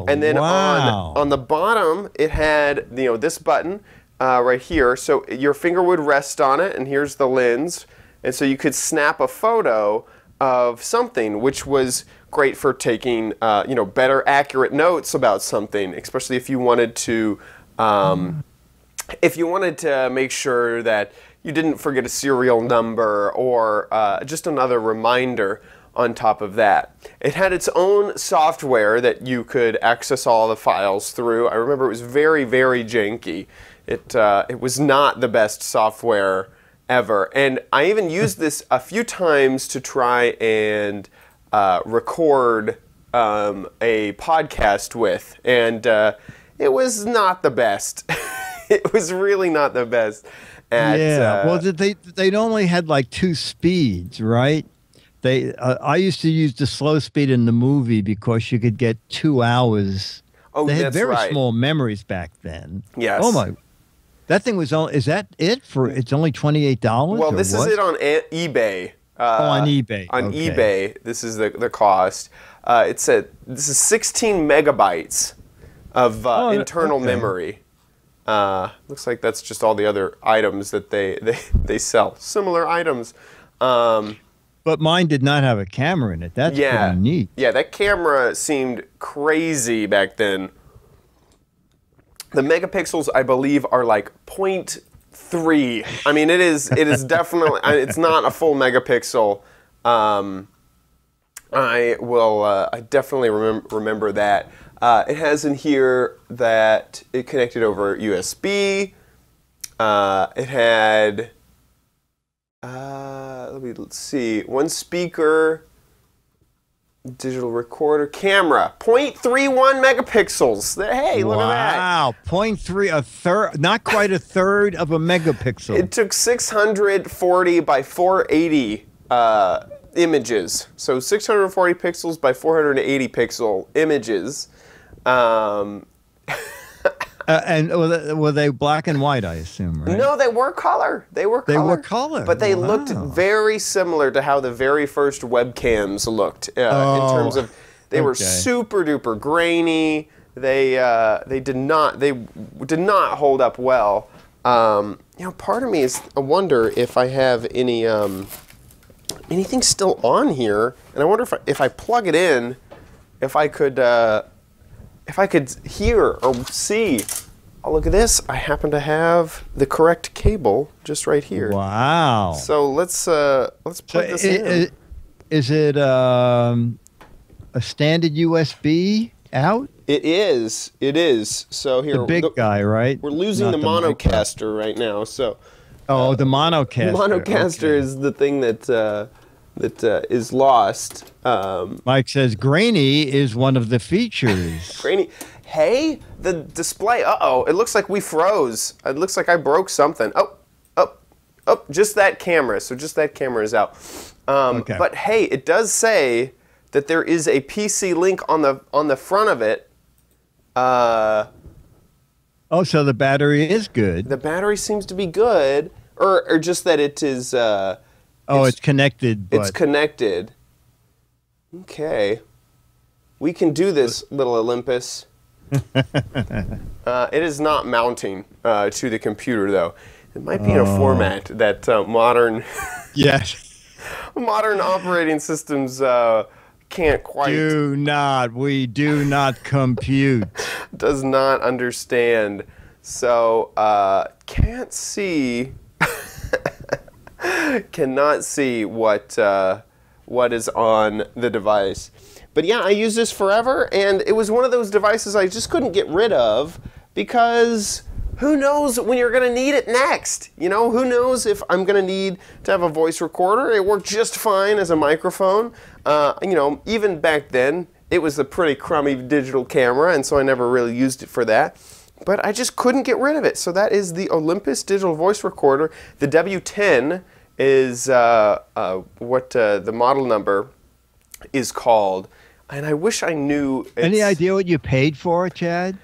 And then on the bottom, it had this button right here. So your finger would rest on it, and here's the lens. And so you could snap a photo of something, which was great for taking better accurate notes about something, especially if you wanted to make sure that you didn't forget a serial number or just another reminder on top of that. It had its own software that you could access all the files through. I remember it was very, very janky. It was not the best software ever. And I even used this a few times to try and record a podcast with. And it was not the best. It was really not the best. Well, they'd only had like 2 speeds, right? I used to use the slow speed in the movie because you could get 2 hours. Oh, they had that's very right. small memories back then. Yes. Oh my! That thing was only. Is that it for? It's only $28. Well, this is it on eBay. On eBay. On eBay, this is the cost. This is 16 megabytes of internal memory. Looks like that's just all the other items that they sell. Similar items. But mine did not have a camera in it. That's pretty neat. Yeah, that camera seemed crazy back then. The megapixels, I believe, are like 0.3. I mean, it is definitely, it's not a full megapixel. I definitely remember that. It has in here that it connected over USB. It had, let's see, 1 speaker, digital recorder, camera, 0.31 megapixels. Hey, look at that. Wow, 0.3, a third, not quite a third of a megapixel. It took 640 by 480 images. So 640 pixels by 480 pixel images. And were they black and white, I assume, right? No, they were color. They were color. But they looked very similar to how the very first webcams looked in terms of they were super duper grainy. They did not hold up well. Part of me is I wonder if I have any anything still on here, and I wonder if I plug it in, if I could hear or see. Oh, look at this. I happen to have the correct cable just right here. Wow. So let's plug this in. Is it a standard USB? out? It is. It is. So here, The big guy, right? We're losing Not the monocaster right now. So. Oh, the monocaster. Monocaster is the thing that is lost. Mike says grainy is one of the features. Grainy. Hey, the display. Uh-oh, it looks like we froze. It looks like I broke something. Oh, just that camera. So just that camera is out. Okay. But hey, it does say that there is a PC link on the front of it. Oh, so the battery is good. The battery seems to be good, or just that it is. It's connected. But... It's connected. Okay. We can do this, little Olympus. It is not mounting to the computer, though. It might be in a format that modern modern operating systems can't quite. We do not compute. Does not understand. So can't see. Cannot see what is on the device. But yeah, I use this forever, and it was one of those devices I just couldn't get rid of because who knows when you're going to need it next? You know, who knows if I'm going to need to have a voice recorder. It worked just fine as a microphone. You know, even back then, it was a pretty crummy digital camera, and so I never really used it for that. But I just couldn't get rid of it. So that is the Olympus digital voice recorder. The W10 is what the model number is called. And I wish I knew. Any idea what you paid for it, Chad?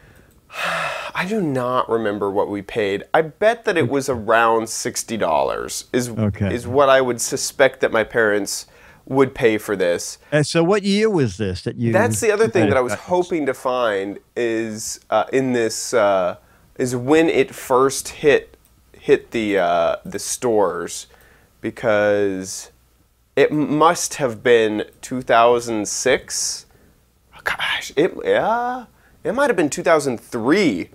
I do not remember what we paid. I bet that it was around $60 is what I would suspect that my parents would pay for this. And so what year was this that you... That's the other thing that I was hoping to find is in this is when it first hit the stores, because it must have been 2006. Gosh, it might have been 2003.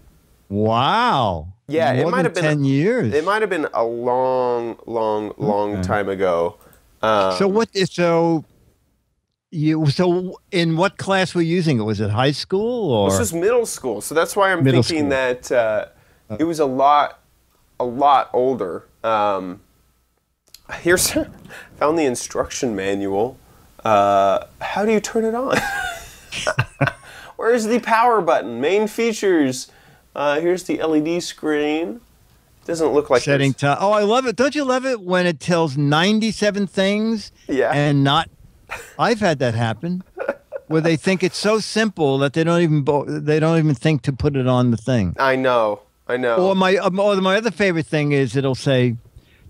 Wow. Yeah, it might have been 10 years. It might have been a long time ago. So in what class were you using it? Was it high school or? This was middle school, so that's why I'm thinking that it was a lot older. Here's found the instruction manual. How do you turn it on? Where's the power button? Main features. Here's the LED screen. Doesn't look like setting time. Oh, I love it. Don't you love it when it tells 97 things? Yeah. And not. I've had that happen, where they think it's so simple that they don't even think to put it on the thing. I know. Or my other favorite thing is it'll say,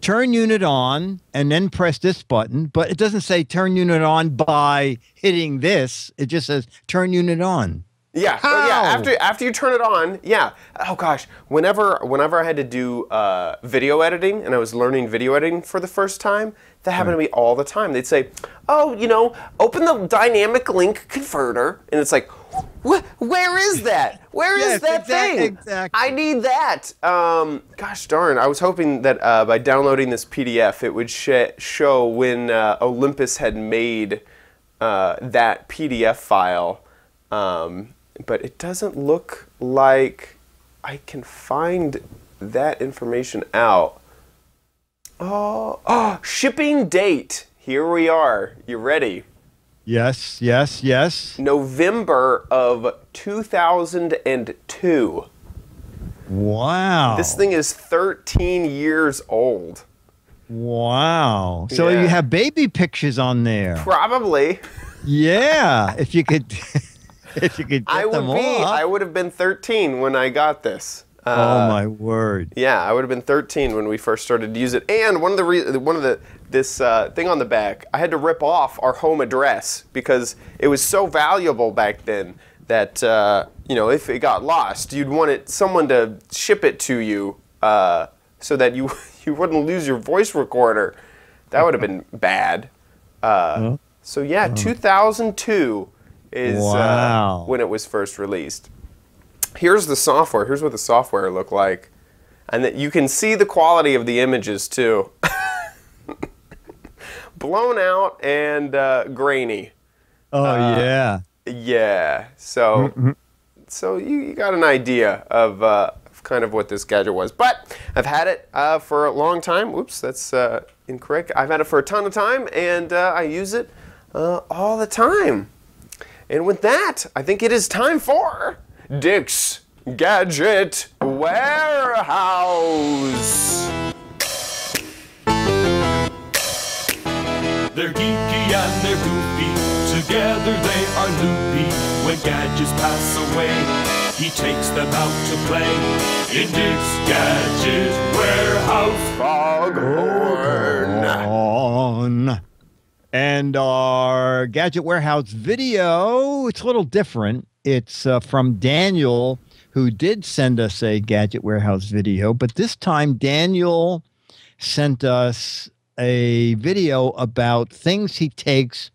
turn unit on, and then press this button, but it doesn't say turn unit on by hitting this. It just says turn unit on. Yeah, after you turn it on, yeah. Oh gosh, whenever I had to do video editing and I was learning video editing for the first time, that happened to me all the time. They'd say, "Oh, open the dynamic link converter," and it's like, where is that? Where is that thing? Exactly. I need that. Gosh darn, I was hoping that by downloading this PDF, it would show when Olympus had made that PDF file. But it doesn't look like I can find that information out. Oh, shipping date. Here we are. You ready? Yes. November of 2002. Wow. This thing is 13 years old. Wow. So you have baby pictures on there. Probably. Yeah. If you could... If you could get them all. I would have been 13 when I got this. Oh my word! Yeah, I would have been 13 when we first started to use it. And this thing on the back, I had to rip off our home address because it was so valuable back then that if it got lost, you'd want someone to ship it to you so that you wouldn't lose your voice recorder. That would have been bad. So yeah, 2002. Is when it was first released. Here's the software. Here's what the software looked like. And that you can see the quality of the images too. Blown out and grainy. Oh yeah. Yeah. So, so you got an idea of kind of what this gadget was. But I've had it for a long time. Oops, that's incorrect. I've had it for a ton of time, and I use it all the time. And with that, I think it is time for Dick's Gadget Warehouse. They're geeky and they're goofy, together they are loopy. When gadgets pass away, he takes them out to play in Dick's Gadget Warehouse. Foghorn. And our Gadget Warehouse video, it's a little different. It's from Daniel, who did send us a Gadget Warehouse video, but this time Daniel sent us a video about things he takes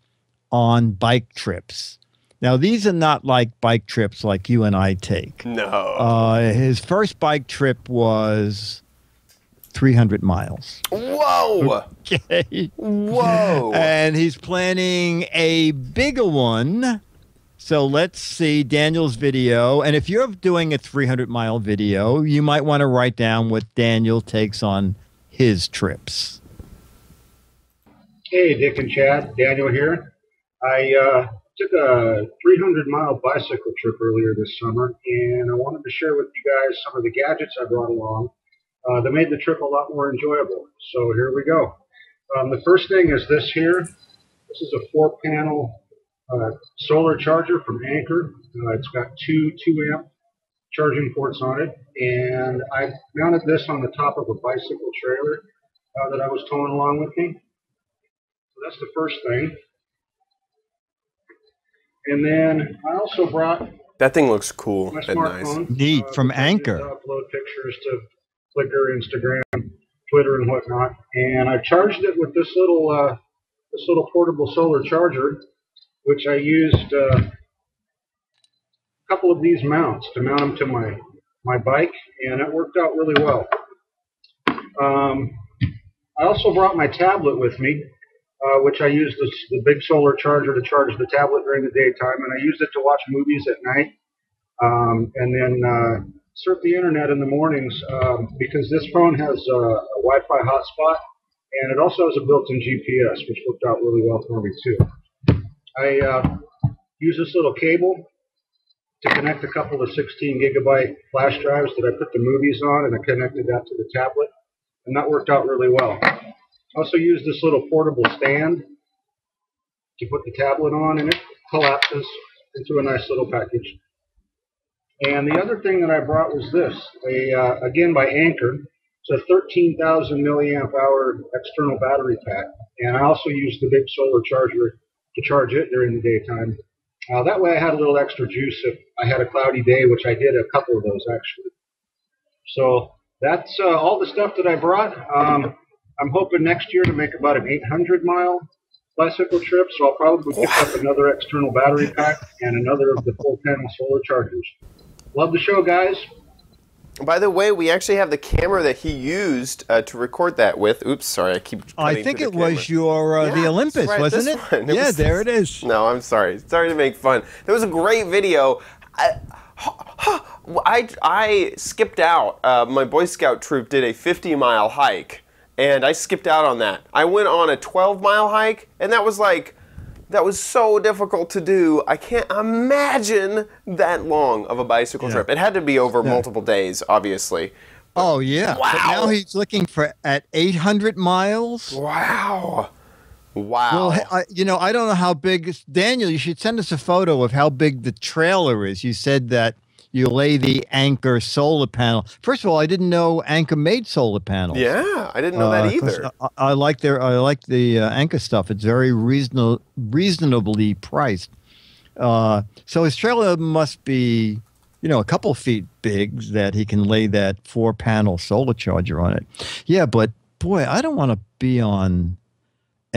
on bike trips. Now, these are not like bike trips like you and I take. No. His first bike trip was 300 miles. Whoa! Okay. Whoa! And he's planning a bigger one. So let's see Daniel's video. And if you're doing a 300-mile video, you might want to write down what Daniel takes on his trips. Hey, Dick and Chad, Daniel here. I took a 300-mile bicycle trip earlier this summer, and I wanted to share with you guys some of the gadgets I brought along that made the trip a lot more enjoyable. So here we go. The first thing is this here. This is a 4-panel solar charger from Anker. It's got two 2-amp charging ports on it, and I mounted this on the top of a bicycle trailer that I was towing along with me. So that's the first thing. And then I also brought that thing looks cool my and nice. Neat, from Anker. Upload pictures to Flickr, Instagram, Twitter, and whatnot. And I charged it with this little portable solar charger, which I used a couple of these mounts to mount them to my bike, and it worked out really well. I also brought my tablet with me, which I used the big solar charger to charge the tablet during the daytime, and I used it to watch movies at night, and then surf the internet in the mornings, because this phone has a Wi-Fi hotspot, and it also has a built-in GPS, which worked out really well for me too. I use this little cable to connect a couple of 16-gigabyte flash drives that I put the movies on, and I connected that to the tablet, and that worked out really well. I also use this little portable stand to put the tablet on, and it collapses into a nice little package. And the other thing that I brought was this, again by Anker. It's a 13,000 milliamp hour external battery pack, and I also used the big solar charger to charge it during the daytime. That way I had a little extra juice if I had a cloudy day, which I did a couple of those actually. So that's all the stuff that I brought. I'm hoping next year to make about an 800-mile bicycle trip, so I'll probably pick up another external battery pack and another of the full-panel solar chargers. Love the show, guys. By the way, we actually have the camera that he used to record that with. Oops, sorry, I keep. I think it was your the Olympus, right, wasn't it? Yeah, there it is. No, I'm sorry. Sorry to make fun. That was a great video. I skipped out. My Boy Scout troop did a 50-mile hike, and I skipped out on that. I went on a 12-mile hike, and that was so difficult to do. I can't imagine that long of a bicycle trip. It had to be over multiple days, obviously. Oh, yeah. Wow. But now he's looking for at 800 miles. Wow. Wow. Well, I don't know how big. Daniel, you should send us a photo of how big the trailer is. You said that you lay the Anker solar panel. First of all, I didn't know Anker made solar panels. Yeah, I didn't know that either. I like the Anker stuff. It's very reasonably priced. So his trailer must be, a couple feet big that he can lay that 4-panel solar charger on it. Yeah, but boy, I don't want to be on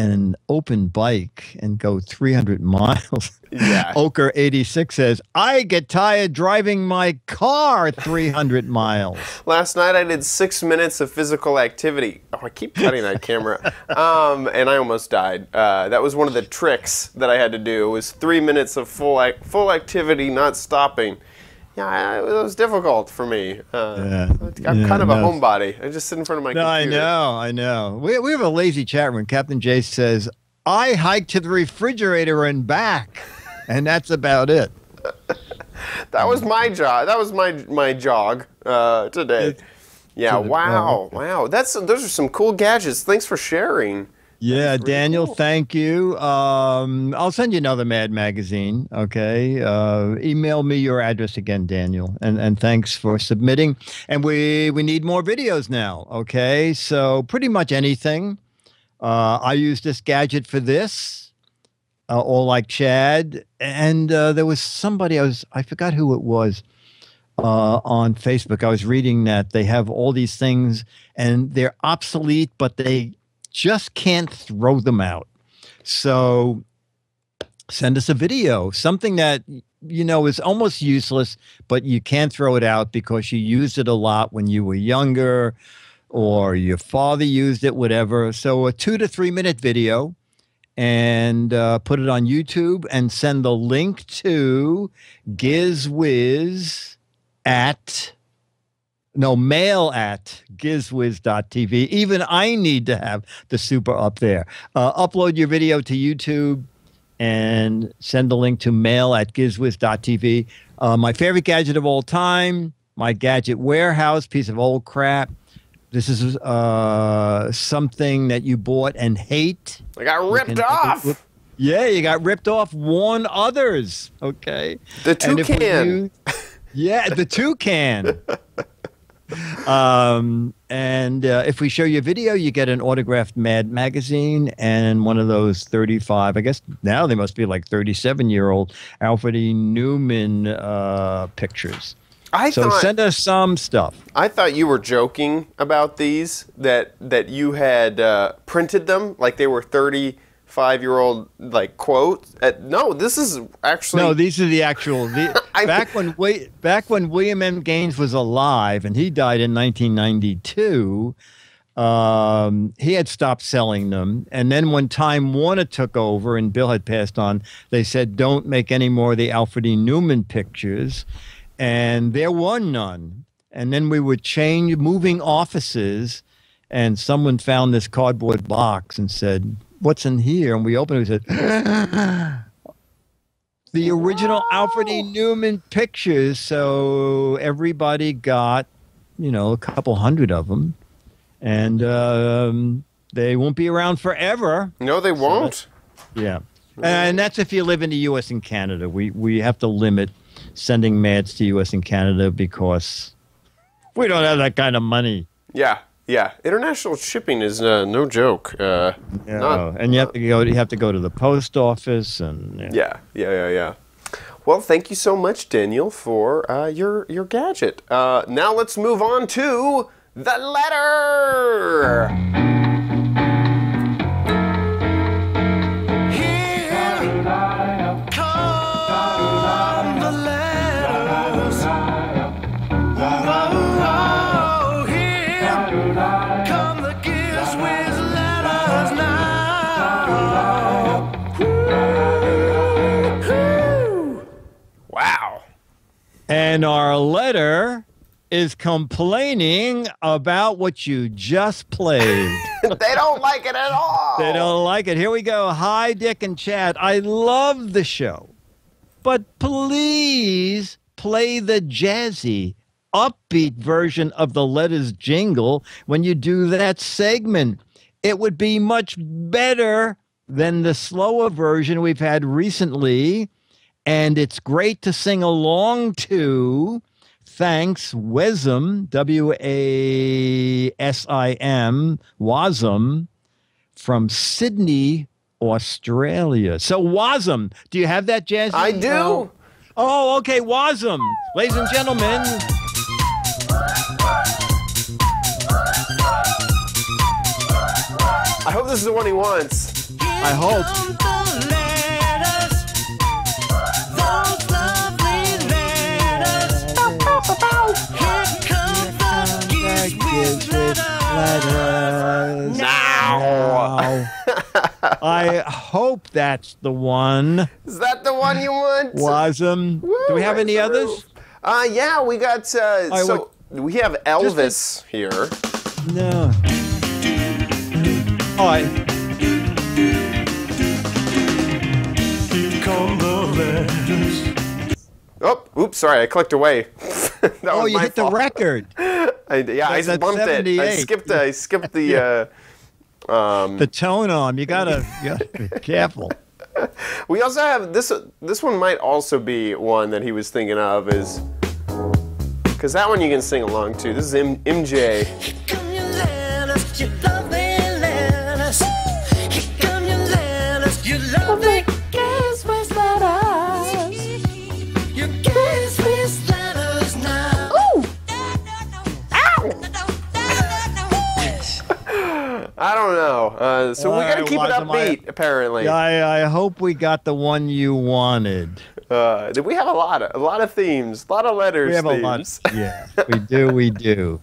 an open bike and go 300 miles. Yeah. Oker 86 says, I get tired driving my car 300 miles. Last night I did 6 minutes of physical activity. Oh, I keep cutting that camera. And I almost died. That was one of the tricks that I had to do. It was 3 minutes of full activity, not stopping. Yeah, it was difficult for me. I'm kind of a homebody. I just sit in front of my computer. I know. We have a lazy chat room. Captain J says, I hike to the refrigerator and back. And that's about it. That was my jog. That was my jog today. Yeah, wow. Those are some cool gadgets. Thanks for sharing. Yeah, really Daniel, cool. Thank you. I'll send you another Mad magazine, okay? Email me your address again, Daniel, and thanks for submitting. And we need more videos now, okay? So pretty much anything. I use this gadget for this, all like Chad. And there was somebody, I forgot who it was, on Facebook. I was reading that they have all these things, and they're obsolete, but they just can't throw them out. So send us a video, something that, you know, is almost useless, but you can't throw it out because you used it a lot when you were younger or your father used it, whatever. So a 2 to 3 minute video, and put it on YouTube and send the link to Giz Wiz mail at gizwiz.tv. Even I need to have the super up there. Upload your video to YouTube and send the link to mail at gizwiz.tv. My favorite gadget of all time, my gadget warehouse, piece of old crap. This is something that you bought and hate. I got ripped off. Yeah, you got ripped off. Warn others. Okay. The toucan. Yeah, the toucan. And if we show you a video, you get an autographed Mad magazine and one of those 35, I guess now they must be like 37-year-old Alfred E. Newman pictures. Send us some stuff. I thought you were joking about these, that you had printed them like they were 35-year-old like quotes. No, this is actually. No, these are the actual. Back when William M. Gaines was alive, and he died in 1992. He had stopped selling them, and then when Time Warner took over and Bill had passed on, they said don't make any more of the Alfred E. Newman pictures. And there were none. And then we were moving offices, and someone found this cardboard box and said, what's in here? And we opened it and said, the original Alfred E. Newman pictures. So everybody got, a couple hundred of them. And they won't be around forever. No, they won't. Yeah. And that's if you live in the U.S. and Canada. We have to limit sending mads to U.S. and Canada because we don't have that kind of money. Yeah. International shipping is no joke. And you have to go to the post office and. Yeah. Well, thank you so much, Daniel, for your gadget. Now let's move on to the letter. And our letter is complaining about what you just played. They don't like it at all. They don't like it. Here we go. Hi, Dick and Chad. I love the show, but please play the jazzy, upbeat version of the letters jingle when you do that segment. It would be much better than the slower version we've had recently. And it's great to sing along to. Thanks, Wasim, W-A-S-I-M, Wasim, from Sydney, Australia. So, Wasim, do you have that jazzy? I do. Oh, okay, Wasim. Ladies and gentlemen. I hope this is the one he wants. I hope. Now. I hope that's the one. Is that the one you want? Wasm. Do we have any others? Yeah, we got. We have Elvis here. No. All right. Come the letters. Oh, oops, sorry, I clicked away. Oh, you hit the record. I bumped it. I skipped the. The tone arm. You gotta be careful. We also have this. This one might also be one that he was thinking of, is because that one you can sing along to. This is MJ. I don't know. So we gotta keep it upbeat, apparently. I hope we got the one you wanted. We have a lot of themes, a lot of letters. We have themes. a lot. Yeah, we do.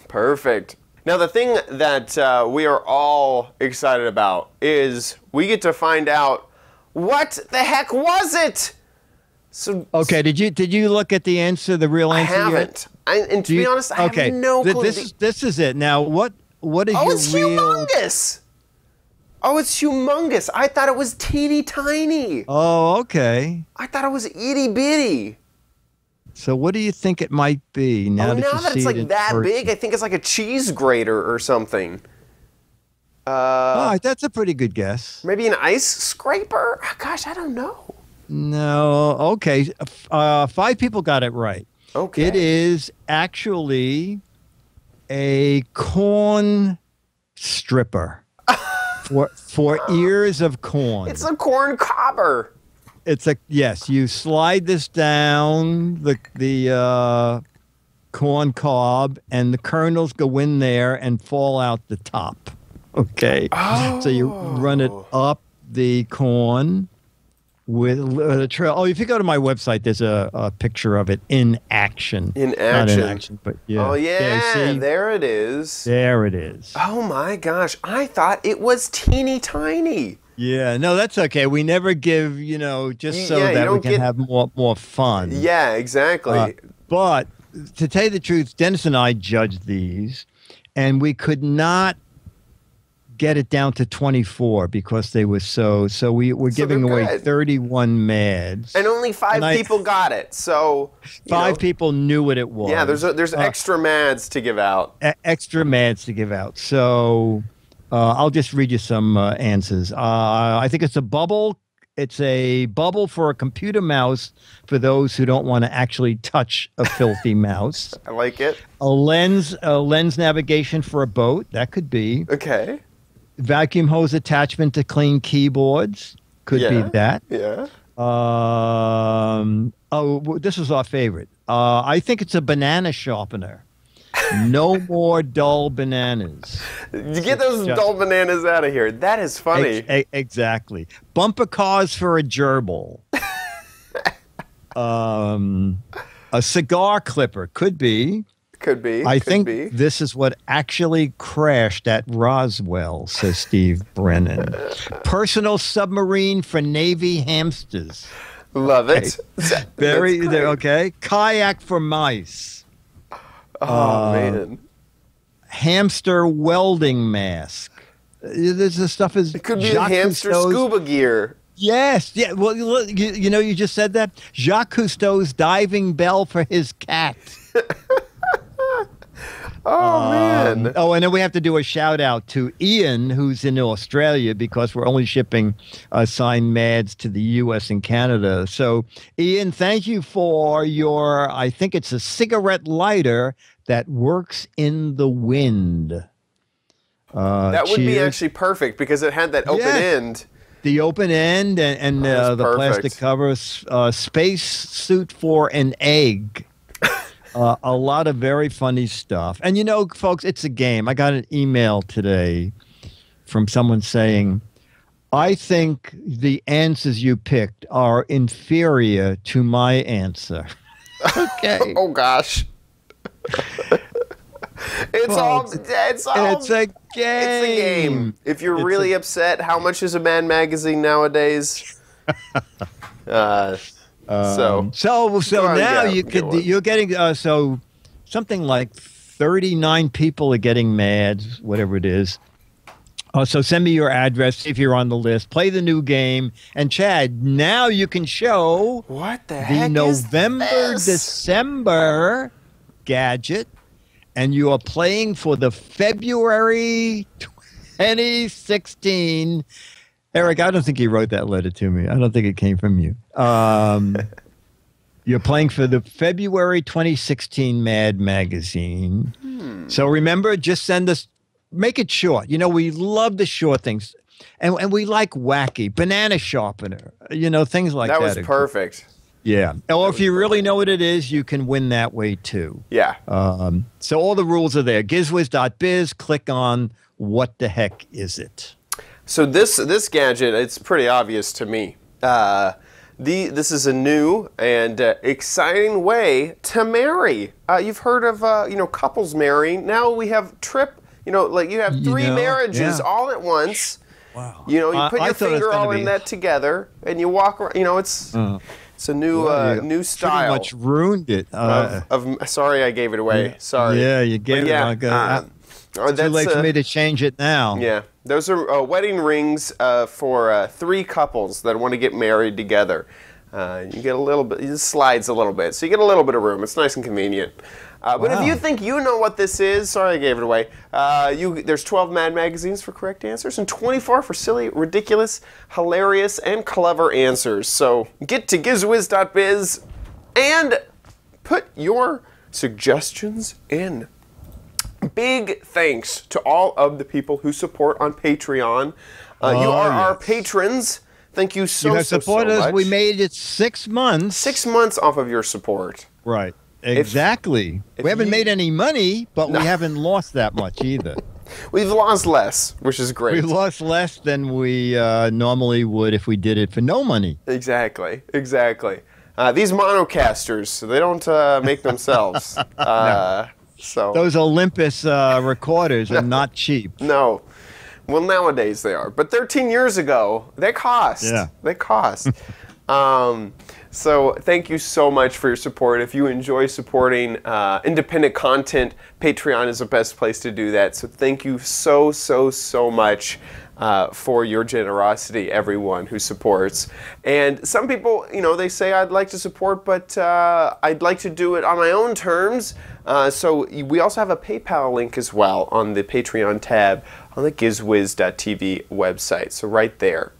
Perfect. Now the thing that we are all excited about is we get to find out what the heck was it. So okay, did you look at the answer, the real answer? I haven't. And to be honest, I have no clue. This is it. Now what is your it's humongous. Oh, it's humongous. I thought it was teeny tiny. Oh, okay. I thought it was itty bitty. So what do you think it might be now that it's like that big? I think it's like a cheese grater or something. That's a pretty good guess. Maybe an ice scraper? Oh, gosh, I don't know. No. Okay. 5 people got it right. Okay. It is actually a corn stripper for ears of corn. It's a corn cobber. Yes. You slide this down the corn cob, and the kernels go in there and fall out the top. Okay. Oh. So you run it up the corn with a trail. Oh, if you go to my website, there's a picture of it in action. Not in action, but yeah. Oh, yeah. See? There it is. There it is. Oh, my gosh. I thought it was teeny tiny. Yeah. No, that's okay. We never give, just so that we can have more fun. Yeah, exactly. But to tell you the truth, Dennis and I judged these, and we could not get it down to 24 because they were so we were giving away 31 mads, and only 5 people got it. So 5 people knew what it was. Yeah, there's extra mads to give out. Extra mads to give out. So I'll just read you some answers. I think it's a bubble. It's a bubble for a computer mouse for those who don't want to actually touch a filthy mouse. I like it. A lens navigation for a boat. That could be. Okay. Vacuum hose attachment to clean keyboards. Could be that. Yeah. This is our favorite. I think it's a banana sharpener. No more dull bananas. You get those dull bananas out of here. That is funny. Exactly. Bumper cars for a gerbil. A cigar clipper. Could be. Could be. I think this is what actually crashed at Roswell, says Steve Brennan. Personal submarine for Navy hamsters. Love it. Okay. Kayak for mice. Oh, man. Hamster welding mask. This stuff is. It could be a hamster scuba gear. Yes. Yeah. Well, you just said that. Jacques Cousteau's diving bell for his cat. Oh, man. Oh, and then we have to do a shout out to Ian, who's in Australia, because we're only shipping signed mads to the U.S. and Canada. So, Ian, thank you for your, I think it's a cigarette lighter that works in the wind. That would be actually perfect because it had that open end. The open end and the plastic cover, space suit for an egg. A lot of very funny stuff. And folks, it's a game. I got an email today from someone saying, I think the answers you picked are inferior to my answer. Okay. Oh gosh. It's a game. If you're really upset, how much is a Mad magazine nowadays? So now you're getting so something like 39 people are getting mad, whatever it is. So send me your address if you're on the list. Play the new game. And Chad, now you can show what the heck November-December gadget. And you are playing for the February 2016. Eric, I don't think you wrote that letter to me. I don't think it came from you. You're playing for the February 2016 Mad magazine. So remember, just send us. Make it short. We love the short things. And we like wacky. Banana sharpener. Things like that. That was perfect. Yeah. Or if you really know what it is, you can win that way too. Yeah. So all the rules are there. GizWiz.biz. Click on what the heck is it? So this gadget, it's pretty obvious to me. This is a new and exciting way to marry. You've heard of couples marrying. Now we have you have three marriages all at once. Wow. You put your finger all in that together, and you walk around. It's a new new style. Pretty much ruined it. Sorry, I gave it away. Sorry. Yeah, you gave it. Too late for me to change it now. Yeah, those are wedding rings for three couples that want to get married together. You get a little bit. It slides a little bit, so you get a little bit of room. It's nice and convenient. But if you think you know what this is, sorry I gave it away. There's 12 Mad magazines for correct answers and 24 for silly, ridiculous, hilarious, and clever answers. So get to gizwiz.biz and put your suggestions in. Big thanks to all of the people who support on Patreon. You are our patrons. Thank you so much. We made it 6 months. 6 months off of your support. Right. Exactly. We haven't made any money, but we haven't lost that much either. We've lost less, which is great. We've lost less than we normally would if we did it for no money. Exactly. These monocasters, they don't make themselves. So those Olympus recorders are not cheap. No. Well, nowadays they are. But 13 years ago, they cost. Yeah. They cost. So thank you so much for your support. If you enjoy supporting independent content, Patreon is the best place to do that. So thank you so much for your generosity, everyone who supports. And some people, they say, I'd like to support, but I'd like to do it on my own terms. So we also have a PayPal link as well on the Patreon tab on the gizwiz.tv website. So right there.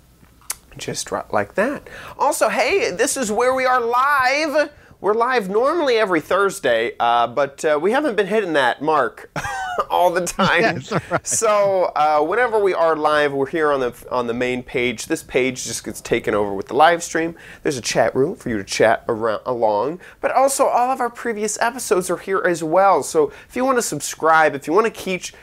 Just like that. Also, hey, this is where we are live. We're live normally every Thursday, but we haven't been hitting that mark all the time. That's right. So whenever we are live, we're here on the main page. This page just gets taken over with the live stream. There's a chat room for you to chat along, but also all of our previous episodes are here as well. So if you want to subscribe, if you want to keep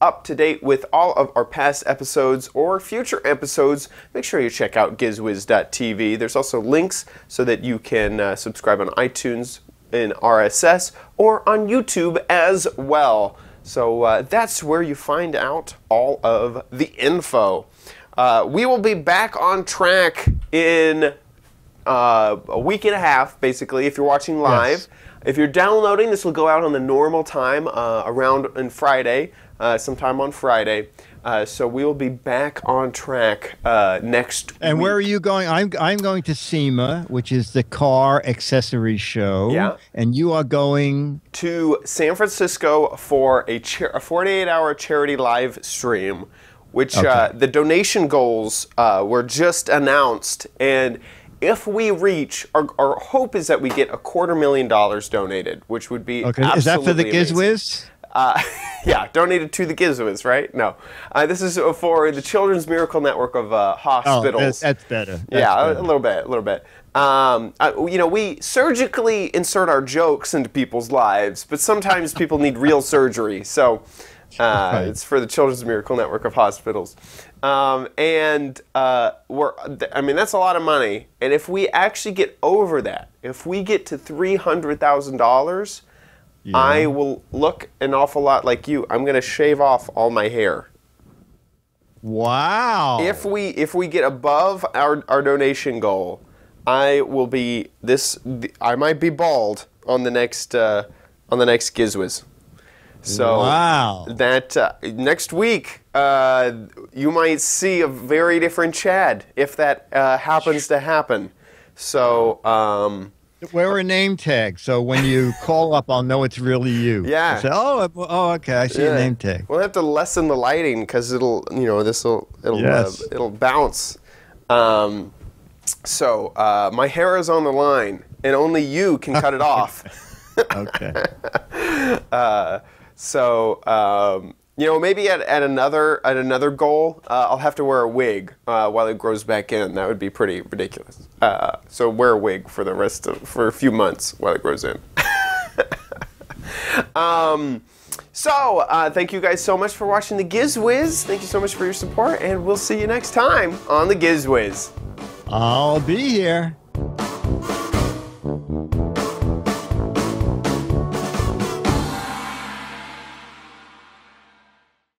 up to date with all of our past episodes or future episodes, make sure you check out gizwiz.tv. There's also links so that you can subscribe on iTunes in RSS or on YouTube as well. So that's where you find out all of the info. We will be back on track in a week and a half, basically, if you're watching live. Yes. If you're downloading, this will go out on the normal time, around on Friday, sometime on Friday. So we will be back on track next week. And where are you going? I'm going to SEMA, which is the car accessory show. Yeah. And you are going to San Francisco for a 48-hour charity live stream, which the donation goals were just announced. And if we reach, our hope is that we get $250,000 donated, which would be absolutely Is that for the amazing. Giz Wiz? Yeah, donated to the Giz Wiz, right? No. This is for the Children's Miracle Network of hospitals. Oh, that's better. Better. A little bit. We surgically insert our jokes into people's lives, but sometimes people need real surgery. So It's for the Children's Miracle Network of Hospitals. I mean, that's a lot of money. And if we actually get over that, if we get to $300,000, I will look an awful lot like you. I'm going to shave off all my hair. Wow. If we get above our donation goal, I will be I might be bald on the next Giz Wiz. So that next week you might see a very different Chad if that happens to happen. So wear a name tag so when you call up, I'll know it's really you. Yeah. Say, okay, I see a name tag. We'll have to lessen the lighting because it'll bounce. So my hair is on the line, and only you can cut it off. Okay. Maybe at another goal, I'll have to wear a wig while it grows back in. That would be pretty ridiculous. So wear a wig for a few months while it grows in. Thank you guys so much for watching the Giz Wiz. Thank you so much for your support, and we'll see you next time on the Giz Wiz. I'll be here.